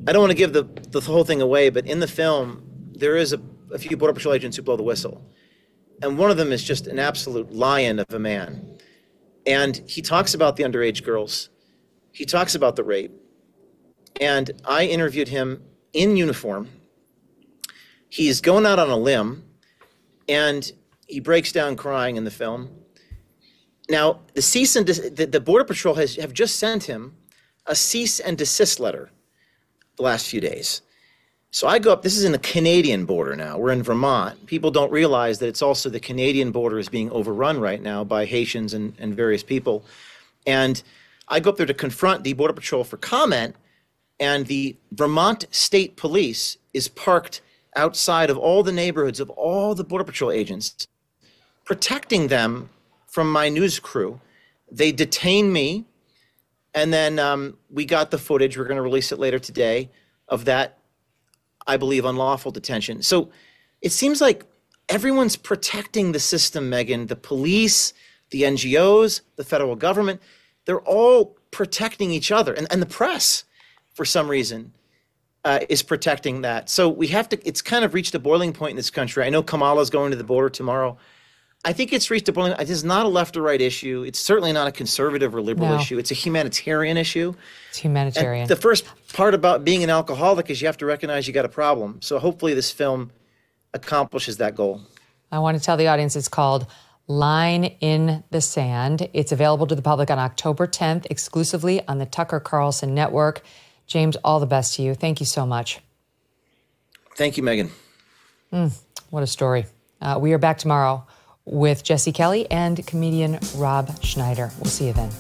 I don't want to give the whole thing away, but in the film, there is a few Border Patrol agents who blow the whistle. And one of them is just an absolute lion of a man. And he talks about the underage girls. He talks about the rape. And I interviewed him in uniform. He's going out on a limb, and he breaks down crying in the film. Now, the Border Patrol have just sent him a cease and desist letter the last few days. So I go up, this is in the Canadian border now. We're in Vermont. People don't realize that it's also the Canadian border is being overrun right now by Haitians and various people. And I go up there to confront the Border Patrol for comment, and the Vermont State Police is parked outside of all the neighborhoods of all the Border Patrol agents, protecting them from my news crew. They detained me, and then we got the footage. We're going to release it later today of that, I believe, unlawful detention. So it seems like everyone's protecting the system, Megyn. The police, the NGOs, the federal government, they're all protecting each other. And the press, for some reason, is protecting that. So we have to, it's kind of reached a boiling point in this country. I know Kamala's going to the border tomorrow. I think it's reached a boiling point. It is not a left or right issue. It's certainly not a conservative or liberal issue. It's a humanitarian issue. It's humanitarian. And the first part about being an alcoholic is you have to recognize you got a problem. So hopefully this film accomplishes that goal. I want to tell the audience it's called Line in the Sand. It's available to the public on October 10th, exclusively on the Tucker Carlson Network. James, all the best to you. Thank you so much. Thank you, Megyn. What a story. We are back tomorrow with Jesse Kelly and comedian Rob Schneider. We'll see you then.